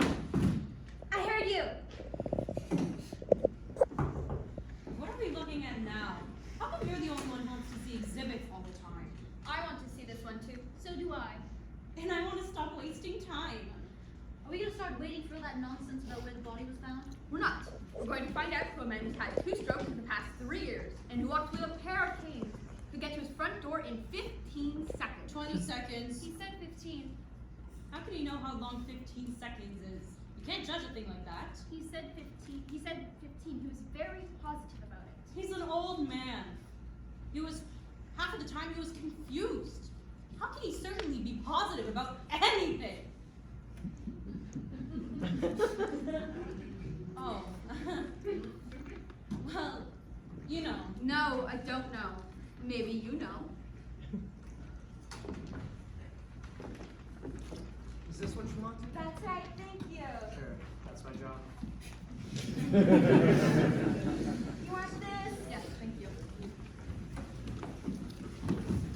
E: I heard you.
D: What are we looking at now? How come you're the only one who wants to see exhibits all the time?
C: I want to see this one too.
G: So do I.
D: And I want to stop wasting time.
G: Are we gonna start waiting for that nonsense about where the body was found?
C: We're not. We're going to find out who a man who's had 2 strokes in the past 3 years and who walked with a pair of canes could get to his front door in 15 seconds.
D: 20 seconds.
J: He said 15.
D: How can you know how long 15 seconds is? You can't judge a thing like that.
J: He said 15. He said 15. He was very positive about it.
D: He's an old man. Half of the time he was confused. How can he certainly be positive about anything? Oh. Well, you know.
C: No, I don't know. Maybe you know.
B: Is this what you want?
E: That's right. Thank you.
B: Sure, that's my job.
E: You want this?
C: Yes, thank you.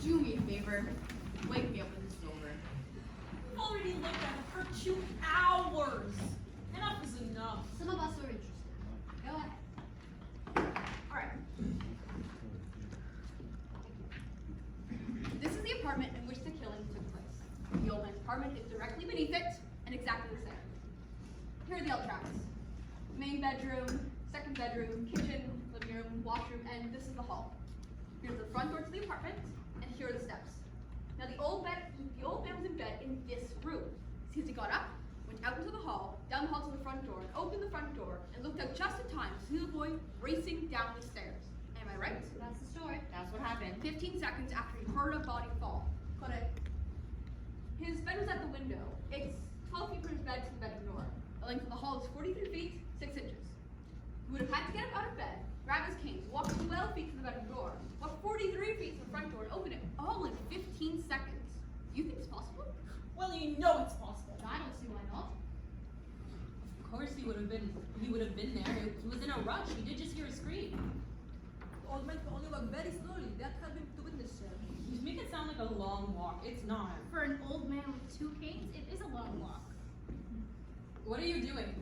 C: Do me a favor. Wake me up when this is over.
H: I've already looked at it for 2 hours. Enough is enough.
G: Some of us are interested. Go ahead.
C: Alright. This is the apartment in which the killing took place. The old man's apartment is directly beneath it and exactly the same. Here are the L tracks. Main bedroom, second bedroom, kitchen, living room, washroom, and this is the hall. Here's the front door to the apartment, and here are the steps. Now the old man was in bed in this room. He got up, went out into the hall, down the hall to the front door, and opened the front door, and looked out just in time to see the boy racing down the stairs. Am I right?
G: That's the story.
C: That's what happened. 15 seconds after he heard a body fall. Got it. His bed was at the window. It's 12 feet from his bed to the bedroom door. The length of the hall is 43 feet, 6 inches. He would have had to get up out of bed, grab his canes, walk 12 feet to the bedroom door, walk 43 feet to the front door, and open it all in 15 seconds. Do you think it's possible?
H: Well, you know it's possible.
G: I don't see why not.
D: Of course he would have been there. He was in a rush. He did just hear a scream.
C: The old man could only walk very slowly. That had been to witness him.
D: You make it sound like a long walk. It's not.
J: For an old man with 2 canes, it is a long walk.
D: What are you doing?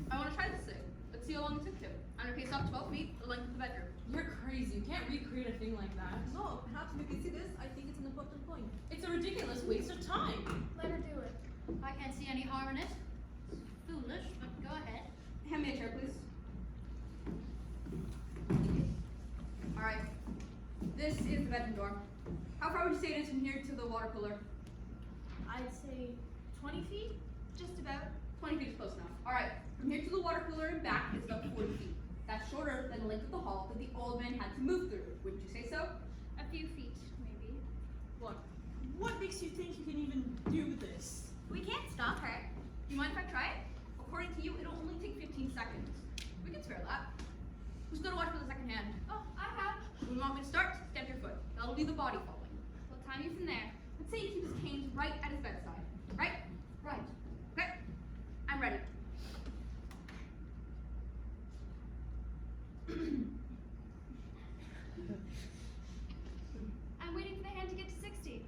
C: I want to try this thing. Let's see how long it took him. I'm going to pace off 12 feet, the length of the bedroom.
D: You're crazy. You can't recreate a thing like that.
C: No, perhaps we can see this. I think it's an important point.
D: It's a ridiculous waste of time.
J: Let her do it.
G: I can't see any harm in it. It's foolish, but go ahead.
C: Hand me a chair, please. Alright. This is the bedroom door. How far would you say it is from here to the water cooler?
J: I'd say 20 feet?
C: Just about. 20 feet is close enough. Alright, from here to the water cooler and back is about 40 feet. That's shorter than the length of the hall that the old man had to move through. Wouldn't you say so?
J: A few feet, maybe.
H: Look, what makes you think you can even do this?
C: We can't stop her. Do you mind if I try it? According to you, it'll only take 15 seconds. We can spare that. Who's gonna watch for the second hand?
J: Oh, I have.
C: When you want me to start, stamp your foot. That'll be the body following. We'll time you from there. Let's say you keep his canes right at his bedside. Right? Right. Okay. I'm ready.
J: I'm waiting for the hand to get to 60.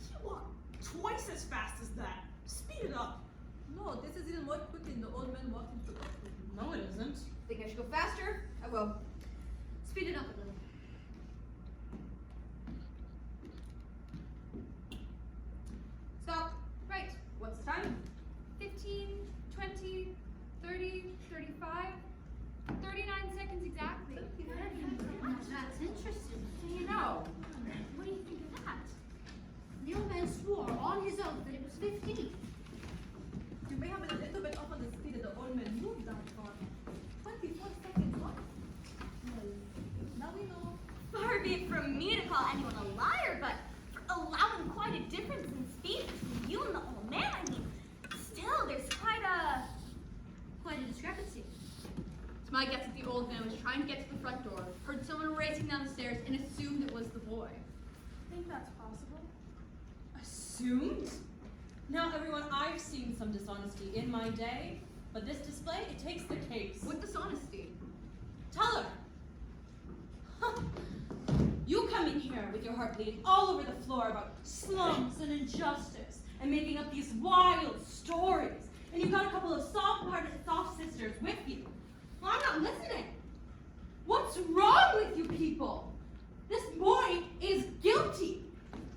H: You walk twice as fast as that. Speed it up.
L: No, this is even more quick than the old man walking to the bathroom.
D: No, it isn't.
C: Think I should go faster? I will. Speed it up a little. Stop. Right. What's the time?
J: 15, 20, 30, 35, 39 seconds exactly.
G: That's interesting.
C: Do you know?
G: What do you think of that? The old man swore on his oath that it was 15.
L: You may have been a little bit off on the speed that the old man moved that far. 24 seconds, what? Well, now we know.
E: Far be it from me to call anyone a liar, but for allowing quite a difference in speed between you and the old man, I mean, still, there's quite a discrepancy.
C: It's my guess that the old man was trying to get to the front door, heard someone racing down the stairs, and assumed it was the boy.
J: I think that's possible.
D: Assumed? Now, everyone, I've seen some dishonesty in my day, but this display, it takes the case.
C: What dishonesty?
D: Tell her. Huh. You come in here with your heart bleeding all over the floor about slums and injustice and making up these wild stories. And you've got a couple of soft-hearted, soft sisters with you. Well, I'm not listening. What's wrong with you people? This boy is guilty.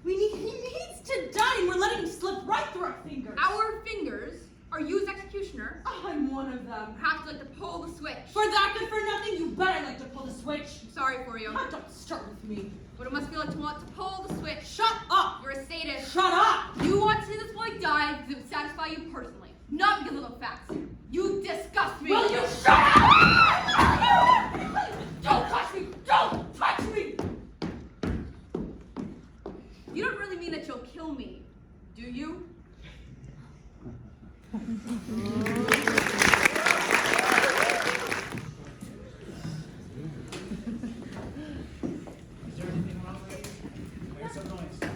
D: He needs to die, and we're letting him slip right through our fingers.
C: Our fingers are you as executioner.
D: I'm one of them.
C: Perhaps like to pull the switch.
D: For that good for nothing, you better like to pull the switch.
C: I'm sorry for you.
D: Oh, don't start with me.
C: What it must feel like to want to pull the switch.
D: Shut up!
C: You're a sadist.
D: Shut up!
C: You want to see this boy die because it would satisfy you personally, not because of the facts. You disgust me.
D: Will you shut up?
C: Don't touch me! Don't touch me! You don't really mean that you'll kill me, do you?
B: Is there anything wrong with you? Make some noise.
E: No,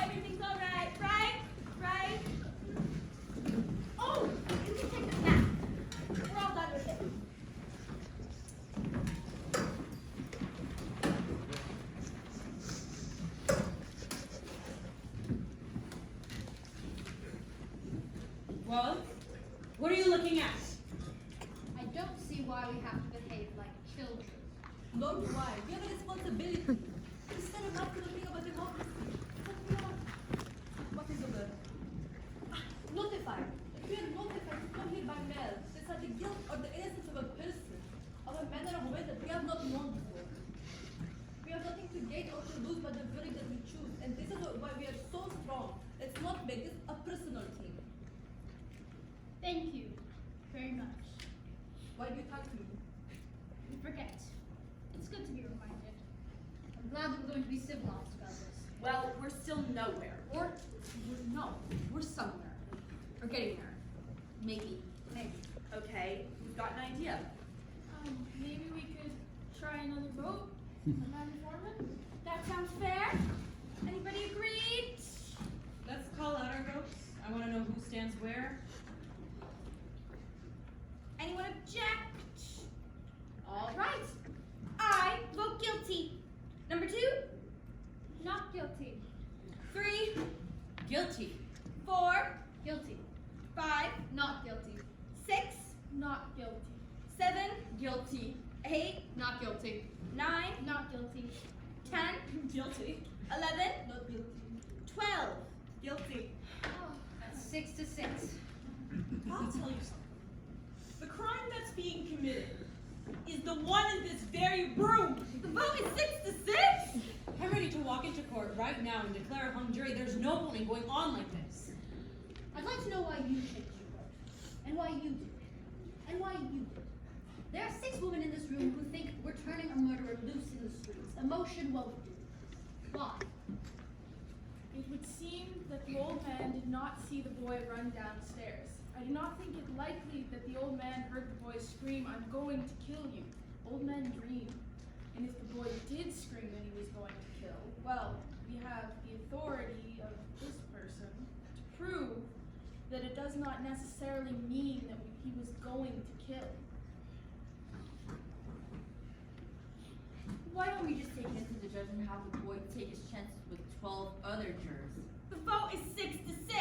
E: everything's all right, right? Right? Oh, you can take this nap. We're all done with it.
D: Well, what are you looking at?
G: I don't see why we have to behave like children.
L: Nor do I. We have a responsibility. Instead of not thinking about democracy, what we are. What is the word? Notified. If we are notified to come here by mail, this are the guilt or the innocence of a person, of a man or a woman that we have not known before. We have nothing to gain or to lose by the verdict that we choose, and this is why we are so strong. Let's not make this a personal thing.
J: Thank you very much.
L: Why do you thank me?
J: We forget. It's good to be reminded. I'm glad that we're going to be civilized about this.
I: Well, we're still nowhere.
C: Or, no, we're somewhere. We're getting there. Maybe.
J: Maybe.
I: Okay, we've got an idea.
J: Maybe we could try another vote? Madam Foreman?
E: That sounds fair. Anybody agreed?
D: Let's call out our votes. I want to know who stands where.
E: Anyone object? All right. I vote guilty. Number 2,
J: Not guilty.
E: 3,
D: Guilty.
E: 4,
J: Guilty.
E: 5,
J: Not guilty.
E: 6,
J: Not guilty.
E: 7,
C: Guilty.
E: 8,
C: 8.
F: Not guilty.
C: 9.
J: Not guilty.
C: 10.
H: Guilty.
C: 11.
J: Not guilty.
C: 12.
I: Guilty.
G: That's 6 to 6.
H: I'll tell you something. The crime that's being committed is the one in this very room.
C: The vote is 6 to 6.
D: I'm ready to walk into court right now and declare a hung jury. There's no point in going on like this.
G: I'd like to know why you changed your vote. And why you did it. And why you did it. There are 6 women in this room who think we're turning a murderer loose in the streets. Emotion won't do it. Why?
J: It would seem that the old man did not see the boy run downstairs. I do not think it likely that the old man heard the boy scream, "I'm going to kill you." Old men dream. And if the boy did scream that he was going to kill, well, we have the authority of this person to prove that it does not necessarily mean that he was going to kill.
C: Why don't we just take it to the judge and have the boy take his chances with 12 other jurors?
E: The vote is 6 to 6.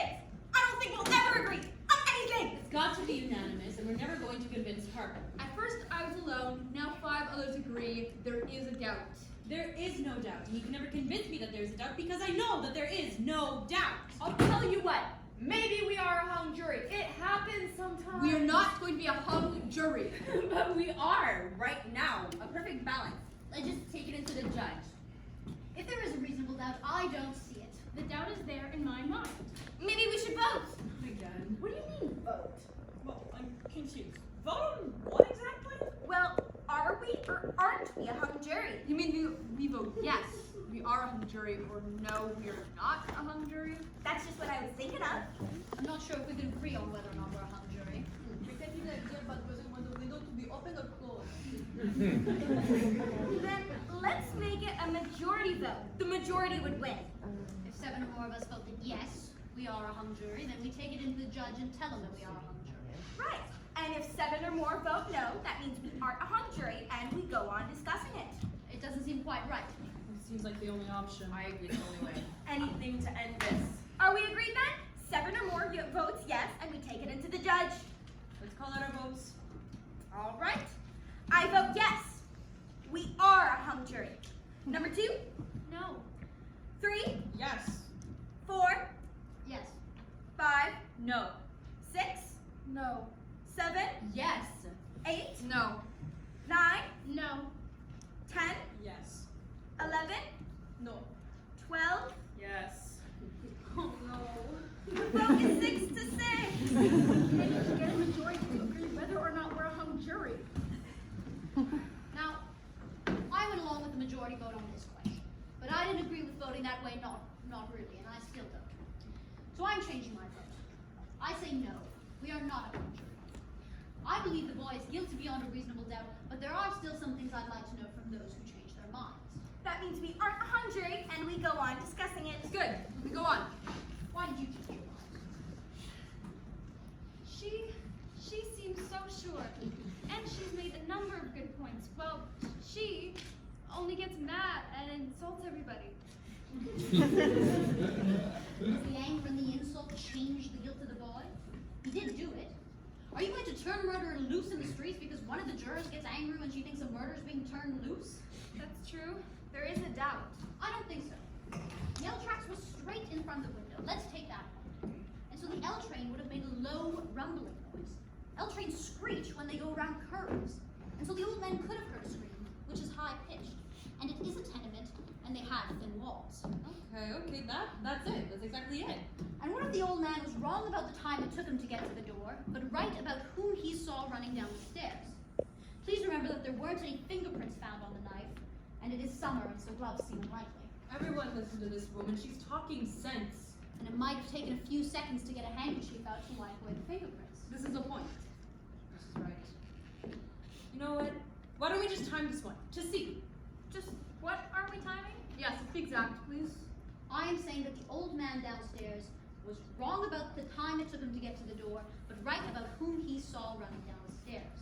E: I don't think we'll ever agree on anything.
D: It's got to be unanimous, and we're never going to convince her.
F: At first I was alone, now 5 others agree. There is a doubt.
D: There is no doubt, and you can never convince me that there's a doubt because I know that there is no doubt.
I: I'll tell you what. Maybe we are a hung jury. It happens sometimes.
F: We are not going to be a hung jury.
C: But we are, right now. A perfect balance. Let's just take it into the judge.
G: If there is a reasonable doubt, I don't see it.
J: The doubt is there in my mind.
C: Maybe we should vote.
D: Again.
I: What do you mean vote?
H: Well, I'm confused. Vote on what exactly?
E: Well, are we or aren't we a hung jury?
F: You mean we vote yes, we are a hung jury, or no, we are not a hung jury?
E: That's just what I was thinking of.
G: I'm not sure if we can agree on whether or not we're a hung jury.
L: We can give the idea, but doesn't want the window to be open or closed.
E: Then let's make it a majority vote. The majority would win.
G: If 7 or more of us vote that yes, we are a hung jury, then we take it into the judge and tell him that we are a hung jury.
E: Right. And if 7 or more vote no, that means we aren't a hung jury and we go on discussing it.
G: It doesn't seem quite right to me.
D: It seems like the only option.
C: I agree, it's the only way.
I: Anything to end this.
E: Are we agreed then? 7 or more votes yes, and we take it into the judge.
D: Let's call out our votes.
E: All right. I vote yes. We are a hung jury. Number 2,
G: No.
E: 3,
D: Yes.
E: 4,
G: Yes.
E: 5,
C: No.
E: 6,
J: No.
E: 7,
C: Yes.
E: 8,
F: No.
E: 9,
J: No.
E: 10,
H: Yes.
E: 11,
J: No.
E: 12.
I: Yes.
J: Oh no.
E: The vote is 6 to 6.
J: We need to get a majority to agree whether or not we're a hung jury.
G: Now, I went along with the majority vote on this question, but I didn't agree with voting that way, not really, and I still don't. So I'm changing my vote. I say no, we are not a hung jury. I believe the boy is guilty beyond a reasonable doubt, but there are still some things I'd like to know from those who change their minds.
E: That means we aren't a hung jury and we go on discussing it.
F: Good, we go on.
G: Why did you change your mind?
F: She seems so sure, and she's made a number of good points. Well, she only gets mad and insults everybody.
G: Does the anger and the insult change the guilt of the boy? He did do it. Are you going to turn murderer loose in the streets because one of the jurors gets angry when she thinks a murder is being turned loose?
F: That's true. There is a doubt.
G: I don't think so. The L tracks were straight in front of the window. Let's take that one. And so the L train would have made a low rumbling noise. L trains screech when they go around curves. And so the old man could have heard a scream, which is high pitched. And it is a tenement, and they have thin walls.
D: Okay, that's it. That's exactly it.
G: And what if the old man was wrong about the time it took him to get to the door, but right about whom he saw running down the stairs? Please remember that there weren't any fingerprints found on the knife, and it is summer, and so gloves seem unlikely.
D: Everyone listen to this woman. She's talking sense.
G: And it might have taken a few seconds to get a handkerchief out to wipe away the fingerprints.
D: This is a point. This is right. You know what? Why don't we just time this one to see?
F: Just what are we timing? Yes, exact, please.
G: I am saying that the old man downstairs was wrong about the time it took him to get to the door, but right about whom he saw running down the stairs.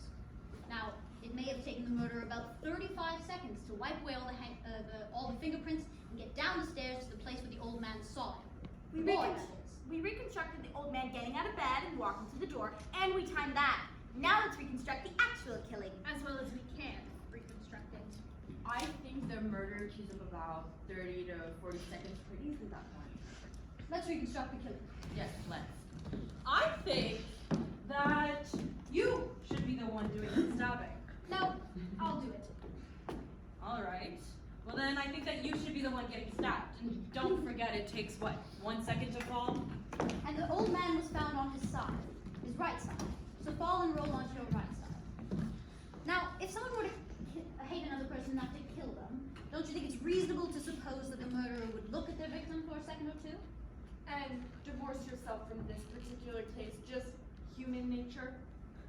G: Now, it may have taken the murderer about 35 seconds to wipe away all the fingerprints and get down the stairs to the place where the old man saw him.
E: We reconstructed the old man getting out of bed and walking to the door, and we timed that. Now let's reconstruct the actual killing.
J: As well as we can.
C: I think the murder keeps up about 30 to 40 seconds pretty easily at that point.
G: Let's reconstruct the killing.
C: Yes, let's.
K: I think that you should be the one doing the stabbing.
G: No, I'll do it.
K: All right. Well then, I think that you should be the one getting stabbed. And don't forget, it takes what, 1 second to fall?
G: And the old man was found on his side, his right side. So fall and roll onto your right side. Now, if someone were to hate another person enough to kill them, don't you think it's reasonable to suppose that the murderer would look at their victim for a second or two?
I: And divorce yourself from this particular case, just human nature?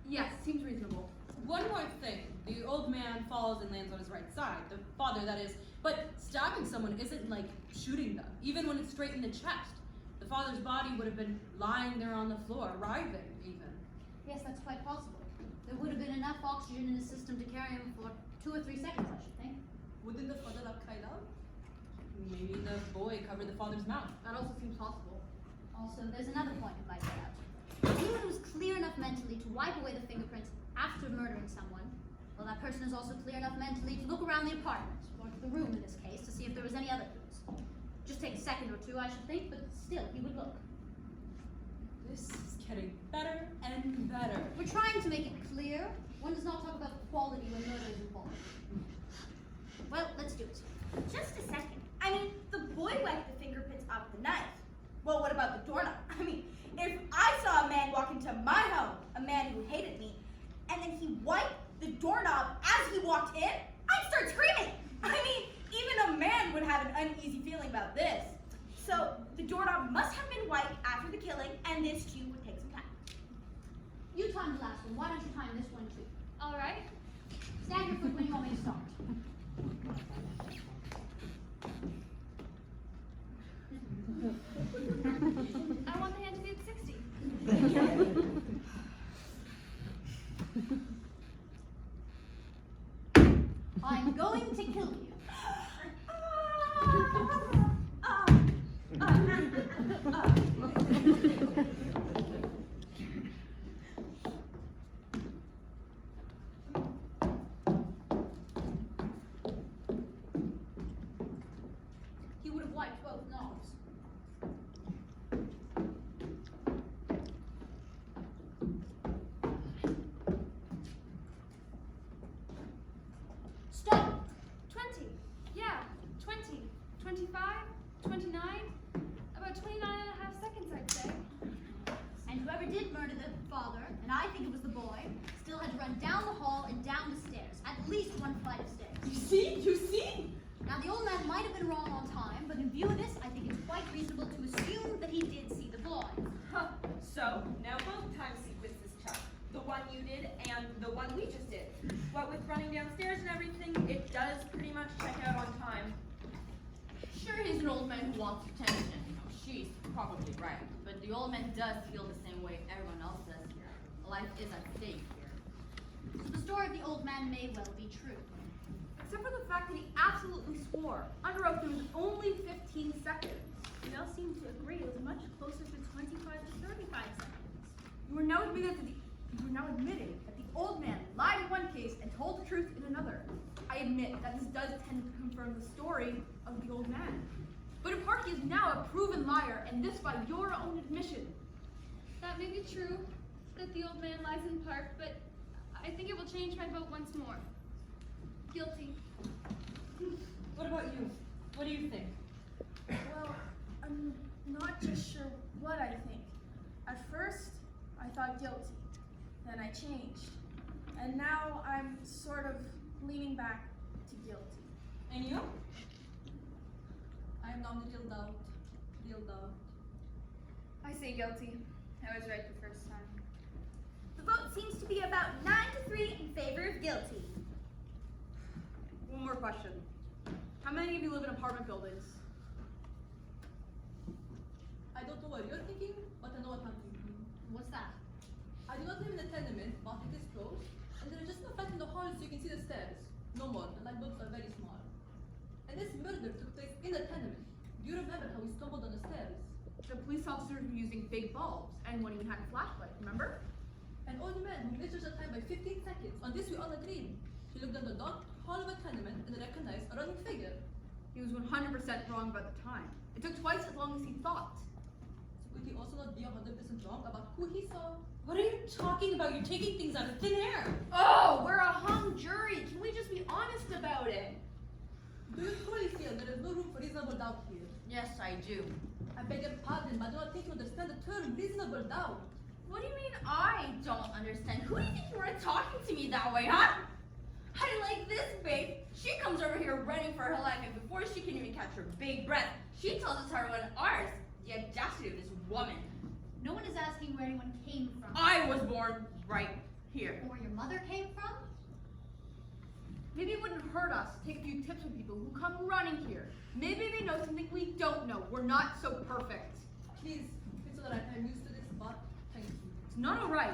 C: Yes, seems reasonable.
D: One more thing. The old man falls and lands on his right side. The father, that is. But stabbing someone isn't like shooting them, even when it's straight in the chest. The father's body would have been lying there on the floor, writhing even.
G: Yes, that's quite possible. There would have been enough oxygen in the system to carry him for 2 or 3 seconds, I should think.
D: Wouldn't the father have cried out? Maybe the boy covered the father's mouth.
C: That also seems possible.
G: Also, there's another point of my layout. Anyone who's clear enough mentally to wipe away the fingerprints after murdering someone, well, that person is also clear enough mentally to look around the apartment, or the room in this case, to see if there was any other clues. Just take a second or two, I should think, but still, he would look.
D: This is getting better and better.
G: We're trying to make it clear. One does not talk about quality when murder is involved. Well, let's do it.
E: Just a second. I mean, the boy wiped the fingerprints off the knife. Well, what about the doorknob? I mean, if I saw a man walk into my home, a man who hated me, and then he wiped the doorknob as he walked in, I'd start screaming. I mean, even a man would have an uneasy feeling about this. So, the doorknob must have been wiped after the killing, and this too would take some time.
G: You timed the last one. Why don't you time this one too?
E: All right.
G: Stand your foot when you want me to start.
F: I want the hand to be at 60.
G: I'm going to kill you. He would have wiped both knobs. Stop!
F: 20. Yeah, 20. 25. 29. About 29 and a half seconds, I'd say.
G: And whoever did murder the father, and I think it was the boy, still had to run down the hall and down the stairs. At least 1 flight of stairs.
H: You see? You see?
G: Now, the old man might have been wrong on time, but in view of this, I think it's quite reasonable to assume that he did see the boy.
I: Huh. So, now both time sequences check. The one you did and the one we just did. What with running downstairs and everything, it does pretty much check out on time.
C: Sure, he's an old man who wants attention. She's probably right. But the old man does feel the same way everyone else does here. Life is at stake here.
G: So the story of the old man may well be true.
F: Except for the fact that he absolutely swore. Under oath, it was only 15 seconds.
J: We all seem to agree it was much closer to 25 to 35 seconds.
F: You are now admitting that the old man lied in one case and told the truth in another. I admit that this does tend to confirm the story of the old man. But Parky is now a proven liar, and this by your own admission.
J: That may be true, that the old man lies in part, but I think it will change my vote once more. Guilty.
D: What about you? What do you think?
J: Well, I'm not just sure what I think. At first, I thought guilty. Then I changed. And now I'm sort of leaning back to guilty.
D: And you? I'm not real doubt. Real doubt.
E: I say guilty. I was right the first time. The vote seems to be about 9 to 3 in favor of guilty.
F: One more question. How many of you live in apartment buildings?
D: I don't know what you're thinking, but I know what I'm thinking.
G: What's that?
D: I do not live in a tenement, but it is close, and there is just enough light in the hall so you can see the stairs. No more, the light bulbs are very small. And this murder took place in the tenement. Do you remember how we stumbled on the stairs?
F: The police officers were using big bulbs, and one even had a flashlight, remember?
D: An old man who measures the time by 15 seconds. On this we all agreed. He looked at the dot,
L: Hall of a tenement and recognized a running figure.
F: He was 100% wrong about the time. It took twice as long as he thought.
L: Would he also not be 100% wrong about who he saw?
D: What are you talking about? You're taking things out of thin air.
I: Oh, we're a hung jury. Can we just be honest about it?
L: Do you truly feel there is no room for reasonable doubt here?
C: Yes, I do.
L: I beg your pardon, but I do not think you understand the term reasonable doubt.
C: What do you mean I don't understand? Who do you think you are talking to me that way, huh? I like this babe. She comes over here running for her life, and before she can even catch her big breath, she tells us how to run ours. The audacity of this woman.
G: No one is asking where anyone came from.
C: I was born right here.
G: Or where your mother came from?
F: Maybe it wouldn't hurt us to take a few tips from people who come running here. Maybe they know something we don't know. We're not so perfect.
L: Please, it's all right. I'm used to this, but thank you.
F: It's not alright.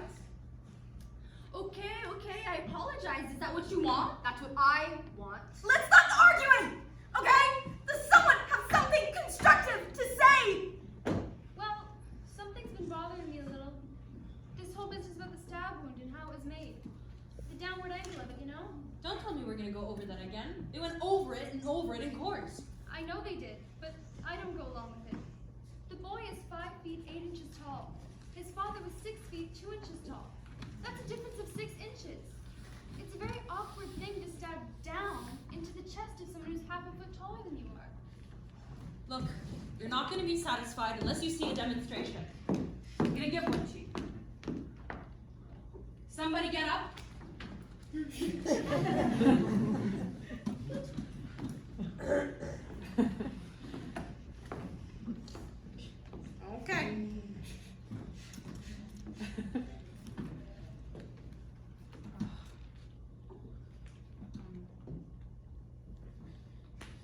C: Okay, I apologize. Is that what you want?
F: That's what I want.
E: Let's stop the arguing! Okay? Does someone have something constructive to say?
J: Well, something's been bothering me a little. This whole business about the stab wound and how it was made. The downward angle of it, you know?
D: Don't tell me we're gonna go over that again. They went over it in course.
J: I know they did, but I don't go along with it. The boy is 5 feet 8 inches tall. His father was 6 feet 2 inches tall. That's a difference of 6 inches. It's a very awkward thing to stab down into the chest of someone who's half a foot taller than you are.
D: Look, you're not gonna be satisfied unless you see a demonstration. I'm gonna give one to you. Somebody get up. Okay.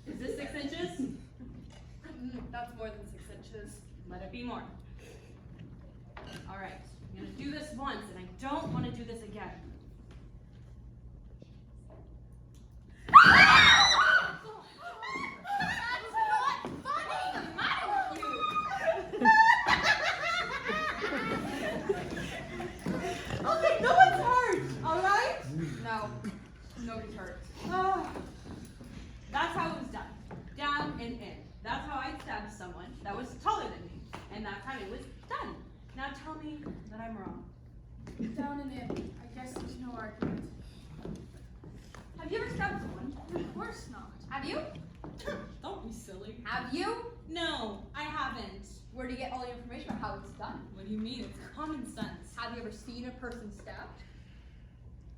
D: Is this 6 inches?
I: That's more than 6 inches.
D: Let it be more. All right, I'm gonna do this once, and I don't want to do this again.
E: Okay, no one's hurt, alright?
F: No, nobody's hurt.
D: Oh, that's how it was done. Down and in. That's how I stabbed someone that was taller than me. And that's how it was done. Now tell me that I'm wrong.
J: Down and in. I guess there's no argument.
F: Have you ever stabbed someone?
J: Of course not.
F: Have you?
D: Don't be silly.
F: Have you?
D: No, I haven't.
F: Where do you get all the information about how it's done?
D: What do you mean? It's common sense.
F: Have you ever seen a person stabbed?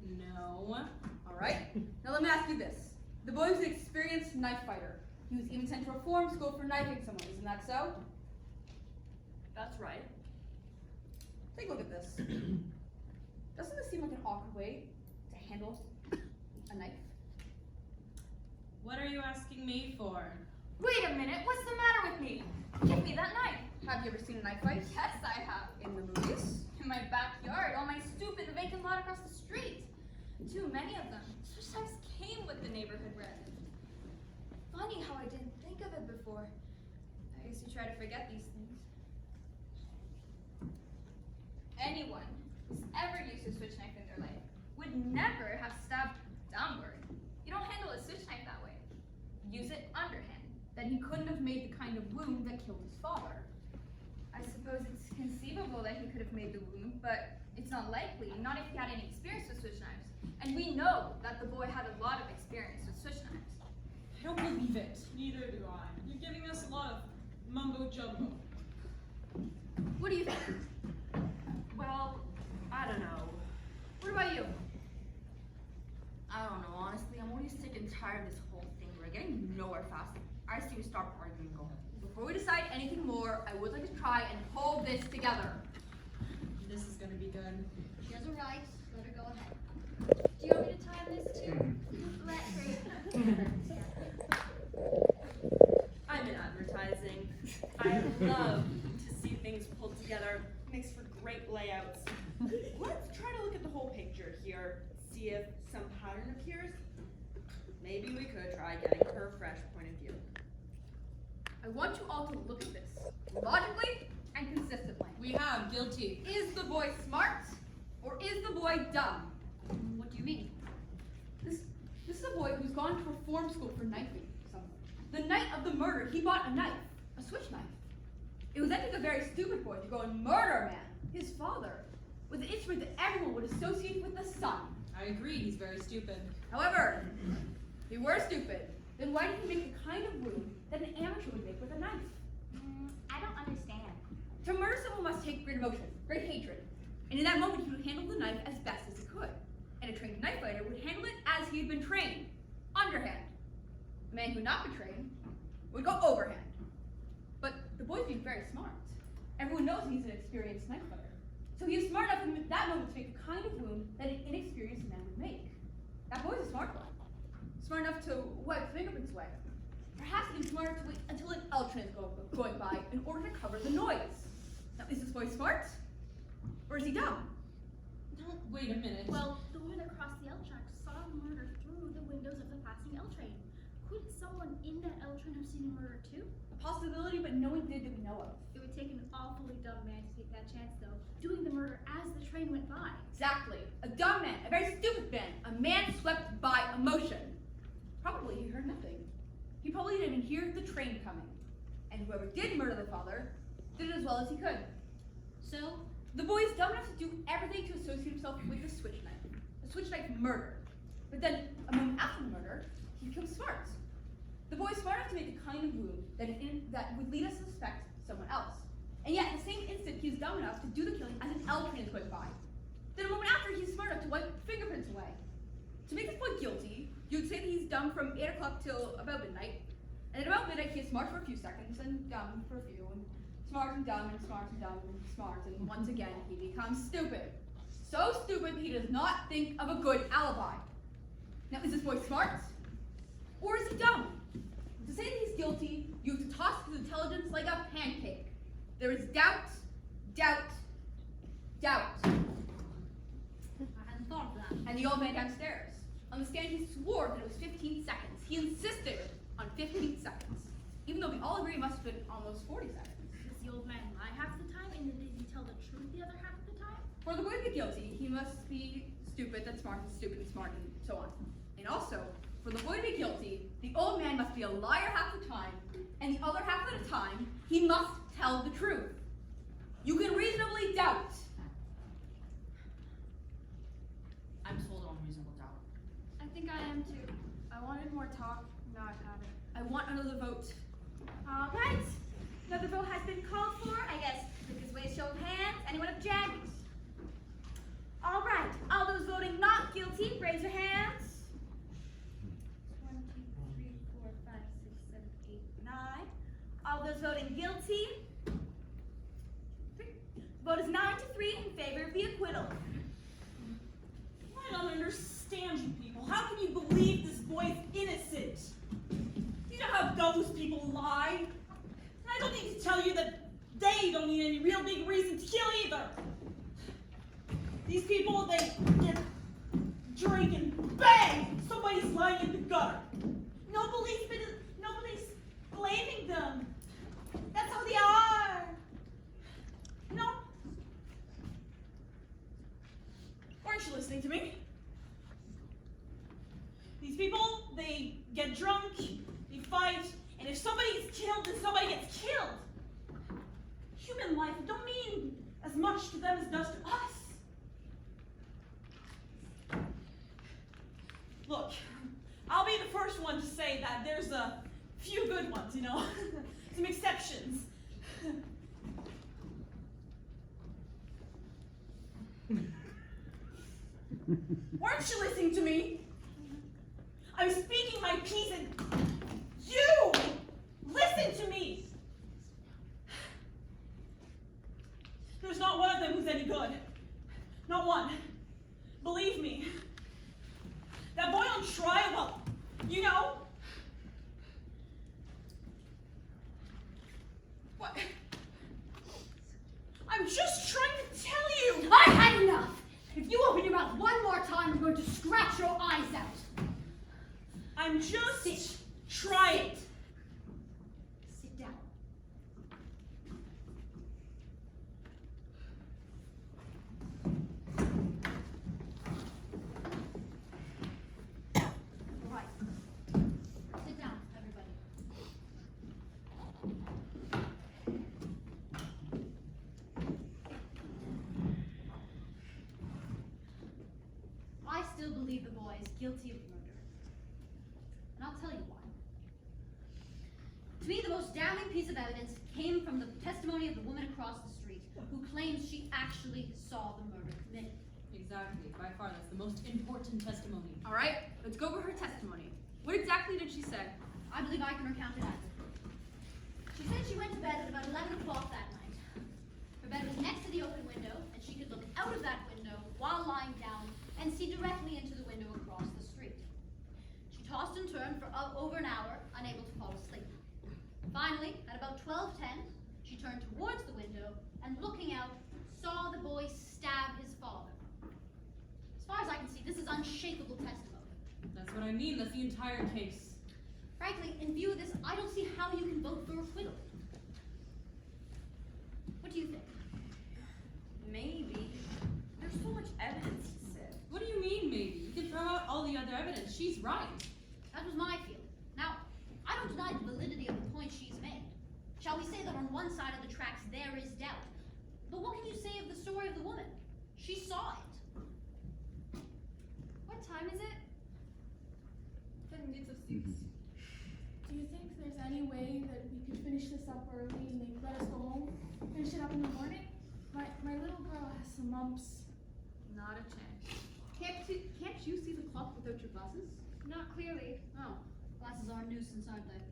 D: No.
F: Alright. Now let me ask you this. The boy was an experienced knife fighter. He was even sent to reform school for knifing someone, isn't that so?
I: That's right.
F: Take a look at this. Doesn't this seem like an awkward way to handle a knife?
D: What are you asking me for?
C: Wait a minute, what's the matter with me? Give me that knife.
F: Have you ever seen a knife fight?
C: Yes, I have.
F: In the movies?
C: In my backyard, on my stoop in the vacant lot across the street. Too many of them. Switch knives came with the neighborhood red. Funny how I didn't think of it before. I used to try to forget these things. Anyone who's ever used a switch knife in their life would never have stabbed downward. You don't handle a switch knife that way. Use it underhand.
F: Then he couldn't have made the kind of wound that killed his father.
C: I suppose it's conceivable that he could have made the wound, but it's not likely, not if he had any experience with switch knives. And we know that the boy had a lot of experience with switch knives.
D: I don't believe it.
H: Neither do I. You're giving us a lot of mumbo jumbo.
F: What do you think?
I: Well, I don't know.
F: What about you?
C: I don't know, honestly. I'm already sick and tired of this whole thing. We're getting nowhere fast. I say we stop arguing and go.
F: Before we decide anything more, I would like to try and hold this together.
D: This is gonna be good.
G: She has a right. Let her go ahead.
J: Do you want me to tie this too?
C: Let her.
I: I'm in advertising. I love to see things pulled together. Makes for great layouts. Let's try to look at the whole picture here. See if some pattern appears. Maybe we could try getting her fresh point of view.
F: I want you all to look at this logically and consistently.
D: We have guilty.
F: Is the boy smart or is the boy dumb?
G: What do you mean?
F: This is a
C: boy who's gone to reform school for knifing someone. The night of the murder, he bought a knife, a switch knife. It was, I think, a very stupid boy to go and murder a man, his father, with an instrument that everyone would associate with the sun.
D: I agree, he's very stupid.
C: However, if he were stupid, then why did he make the kind of wound that an amateur would make with a knife?
E: I don't understand.
C: To murder someone must take great emotion, great hatred. And in that moment, he would handle the knife as best as he could. And a trained knife fighter would handle it as he had been trained, underhand. A man who had not been trained would go overhand. But the boy's being very smart. Everyone knows he's an experienced knife fighter. So he was smart enough in that moment to make the kind of wound that an inexperienced man would make. That boy's a smart one. Smart enough to wipe fingerprints away. Perhaps even smart enough to wait until an L train is going by in order to cover the noise. Now, is this boy smart? Or is he dumb?
D: Don't wait a minute.
G: Well, the woman across the L track saw the murder through the windows of the passing L train. Couldn't someone in that L train have seen the murder too?
C: A possibility, but no one did that we know of.
G: It would take an awfully dumb man to take that chance, though, doing the murder as the train went by.
C: Exactly. A dumb man, a very stupid man, a man swept by emotion. Probably he heard nothing. He probably didn't even hear the train coming. And whoever did murder the father did it as well as he could. So, the boy is dumb enough to do everything to associate himself with the switch knife. The switch knife murder. But then, a moment after the murder, he becomes smart. The boy is smart enough to make the kind of wound that would lead us to suspect someone else. And yet, at the same instant, he's dumb enough to do the killing as an L train is going by. Then a moment after, he's smart enough to wipe fingerprints away. To make this boy guilty, you'd say that he's dumb from 8 o'clock till about midnight. And at about midnight, he is smart for a few seconds, and dumb for a few, and smart and dumb, and smart and dumb, and smart, and once again, he becomes stupid. So stupid that he does not think of a good alibi. Now, is this boy smart? Or is he dumb? To say that he's guilty, you have to toss his intelligence like a pancake. There is doubt, doubt, doubt.
G: I hadn't thought of that.
C: And the old man downstairs. On the stand, he swore that it was 15 seconds. He insisted on 15 seconds. Even though we all agree it must have been almost 40 seconds.
G: Does the old man lie half the time, and then did he tell the truth the other half of the time?
C: For the boy to be guilty, he must be stupid, then smart, and stupid, and smart, and so on. And also, for the boy to be guilty, the old man must be a liar half the time, and the other half of the time, he must tell the truth. You can reasonably doubt.
D: I'm sold on reasonable doubt.
J: I think I am too. I wanted more talk. Now I've had it.
C: I want another vote.
E: All right. Another vote has been called for. I guess quickest way to show of hands. Anyone object? All right. All those voting not guilty, raise your hands. 1, 2, 3, 4, 5, 6, 7, 8, 9. All those voting guilty. 3. Vote is 9-3 in favor of the acquittal.
H: I don't understand you people. How can you believe this boy's innocent? You know how those people lie. And I don't need to tell you that they don't need any real big reason to kill either. These people, they get drink and bang! Somebody's lying in the gutter. Nobody's blaming them. That's how they are. No. Aren't you listening to me? These people, they get drunk, they fight, and if somebody is killed, then somebody gets killed. Human life don't mean as much to them as it does to us. Look, I'll be the first one to say that there's a few good ones, you know, some exceptions. Weren't you listening to me? I'm speaking my piece and you listen to me. There's not one of them who's any good. Not one. Believe me. That boy on trial, well, you know. What? I'm just trying to tell you.
L: I had enough! If you open your mouth one more time, I'm going to scratch your eyes out.
H: I'm just
L: Sit.
H: trying.
L: Sit down.
E: Right.
G: guilty of murder. And I'll tell you why. To me, the most damning piece of evidence came from the testimony of the woman across the street, who claims she actually saw the murder committed.
D: Exactly. By far, that's the most important testimony.
F: All right, let's go over her testimony. What exactly did she say?
G: I believe I can recount it accurately. She said she went to bed at about 11 o'clock that night. Her bed was next to the open window, and she could look out of that window while lying down and see directly into the window across the street. She tossed and turned for over an hour, unable to fall asleep. Finally, at about 12:10, she turned towards the window and, looking out, saw the boy stab his father. As far as I can see, this is unshakable testimony.
D: That's what I mean. That's the entire case.
G: Frankly, in view of this, I don't see how you can vote for acquittal. What do you think?
I: Maybe. There's so much evidence to sit.
D: What do you mean, maybe? You can throw out all the other evidence. She's right.
G: That was my feeling. Now, I don't deny the validity of the point she's made. Shall we say that on one side of the tracks there is doubt? But what can you say of the story of the woman? She saw it.
F: What time is it?
J: 10 minutes of 6. Do you think there's any way that we could finish this up early and they let us go home? Finish it up in the morning? My little girl has some mumps.
F: Not a chance. Can't you see the clock without your glasses?
G: Not clearly.
F: Oh.
G: Glasses are a nuisance, aren't they?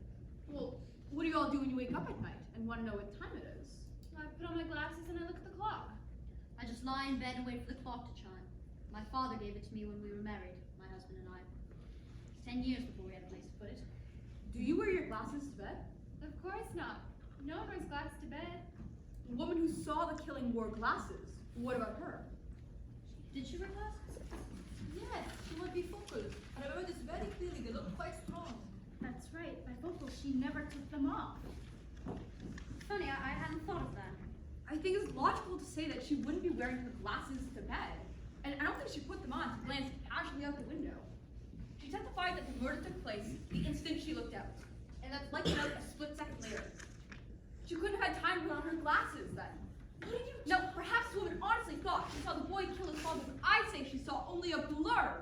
F: Well, what do you all do when you wake up at night and want to know what time it is?
G: I put on my glasses and I look at the clock. I just lie in bed and wait for the clock to chime. My father gave it to me when we were married, my husband and I. 10 years before we had a place to put it.
F: Do you wear your glasses to bed?
G: Of course not. No one wears glasses to bed.
F: The woman who saw the killing wore glasses. What about her?
G: Did she wear glasses?
L: Yes, she was bifocals. I remember this very clearly. They look quite strong.
C: That's right. By vocal, she never took them off.
G: Funny, I hadn't thought of that.
F: I think it's logical to say that she wouldn't be wearing her glasses to bed. And I don't think she put them on to glance casually out the window. She testified that the murder took place the instant she looked out. And that's likely out a split second later. She couldn't have had time to put on her glasses then. What did you do? Now, perhaps the woman honestly thought she saw the boy kill his father, but I say she saw only a blur.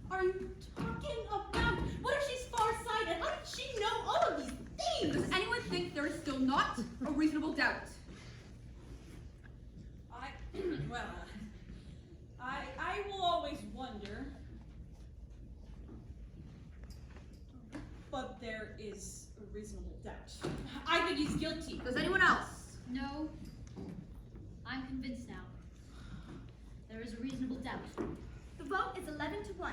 L: What are you talking about? What if she's farsighted? How did she know all of these things?
F: Does anyone think there is still not a reasonable doubt?
H: I will always wonder. But there is a reasonable doubt. I think he's guilty.
F: Does anyone else?
G: No. I'm convinced now. There is a reasonable doubt.
E: The vote is 11-1.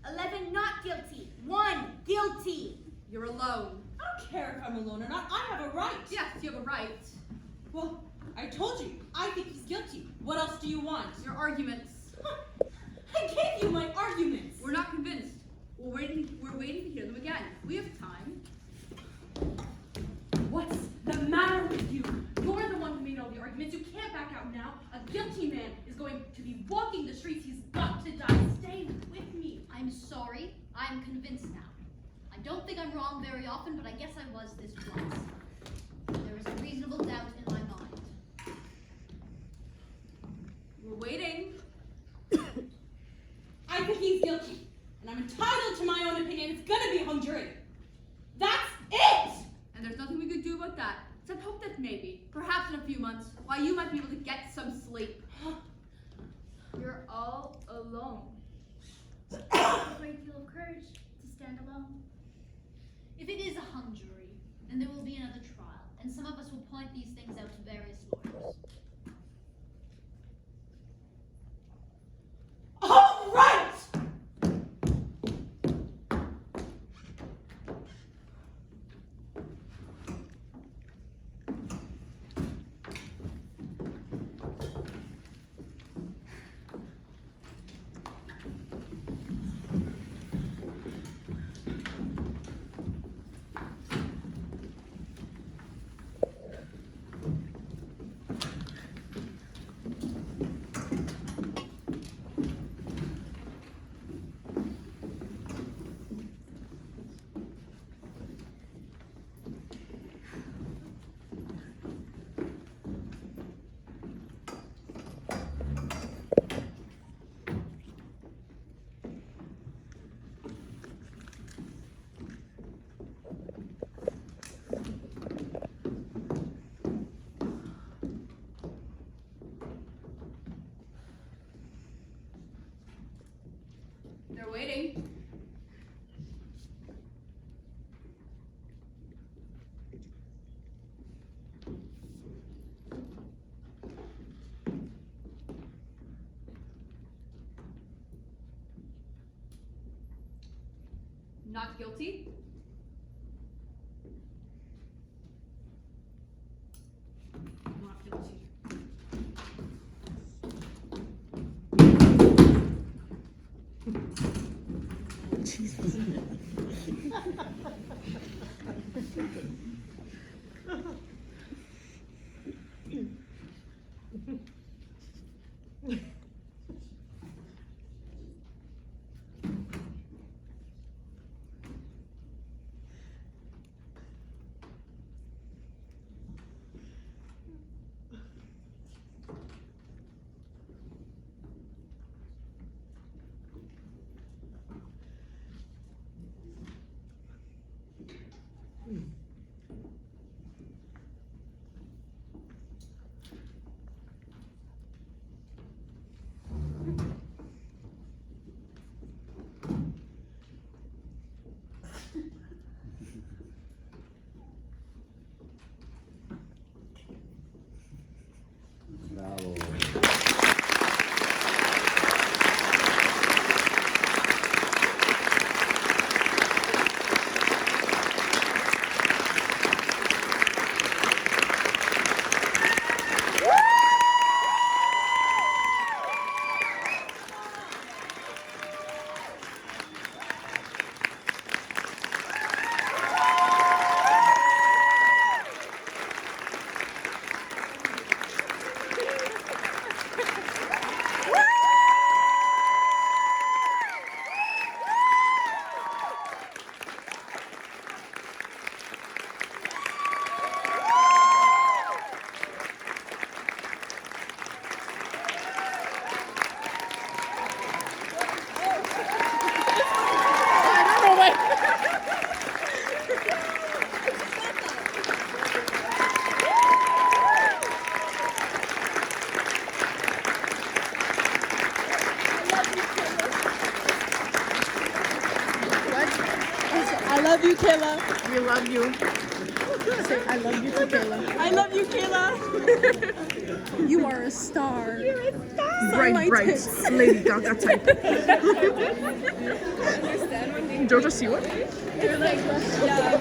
E: 11 not guilty. 1 guilty.
F: You're alone.
H: I don't care if I'm alone or not. I have a right.
F: Yes, you have a right.
H: Well, I told you. I think he's guilty. What else do you want?
F: Your arguments.
H: I gave you my arguments.
F: We're not convinced. We're waiting to hear them again. We have time.
H: What's the matter with you?
F: You're the one who made all the arguments. You can't back out now. A guilty man is going to be walking the streets. He's got to die. Stay with me.
G: I'm sorry. I'm convinced now. I don't think I'm wrong very often, but I guess I was this once. There is a reasonable doubt in my mind.
F: We're waiting.
H: I think he's guilty. And I'm entitled to my own opinion. It's gonna be a hung jury. That's it!
F: And there's nothing we could do about that. Except hope that maybe, perhaps in a few months, while you might be able to get some sleep.
J: You're all alone.
C: A great deal of courage to stand alone.
G: If it is a hung jury, then there will be another trial, and some of us will point these things out to various lawyers.
H: All right!
F: not guilty?
K: Not guilty.
M: Bravo.
N: I love you, Kayla. We love you. Say, I love you to Kayla. I love you, Kayla. You are a star. You're a star. Bright. Lady Gaga type. Jojo Siwa? You're like, yeah.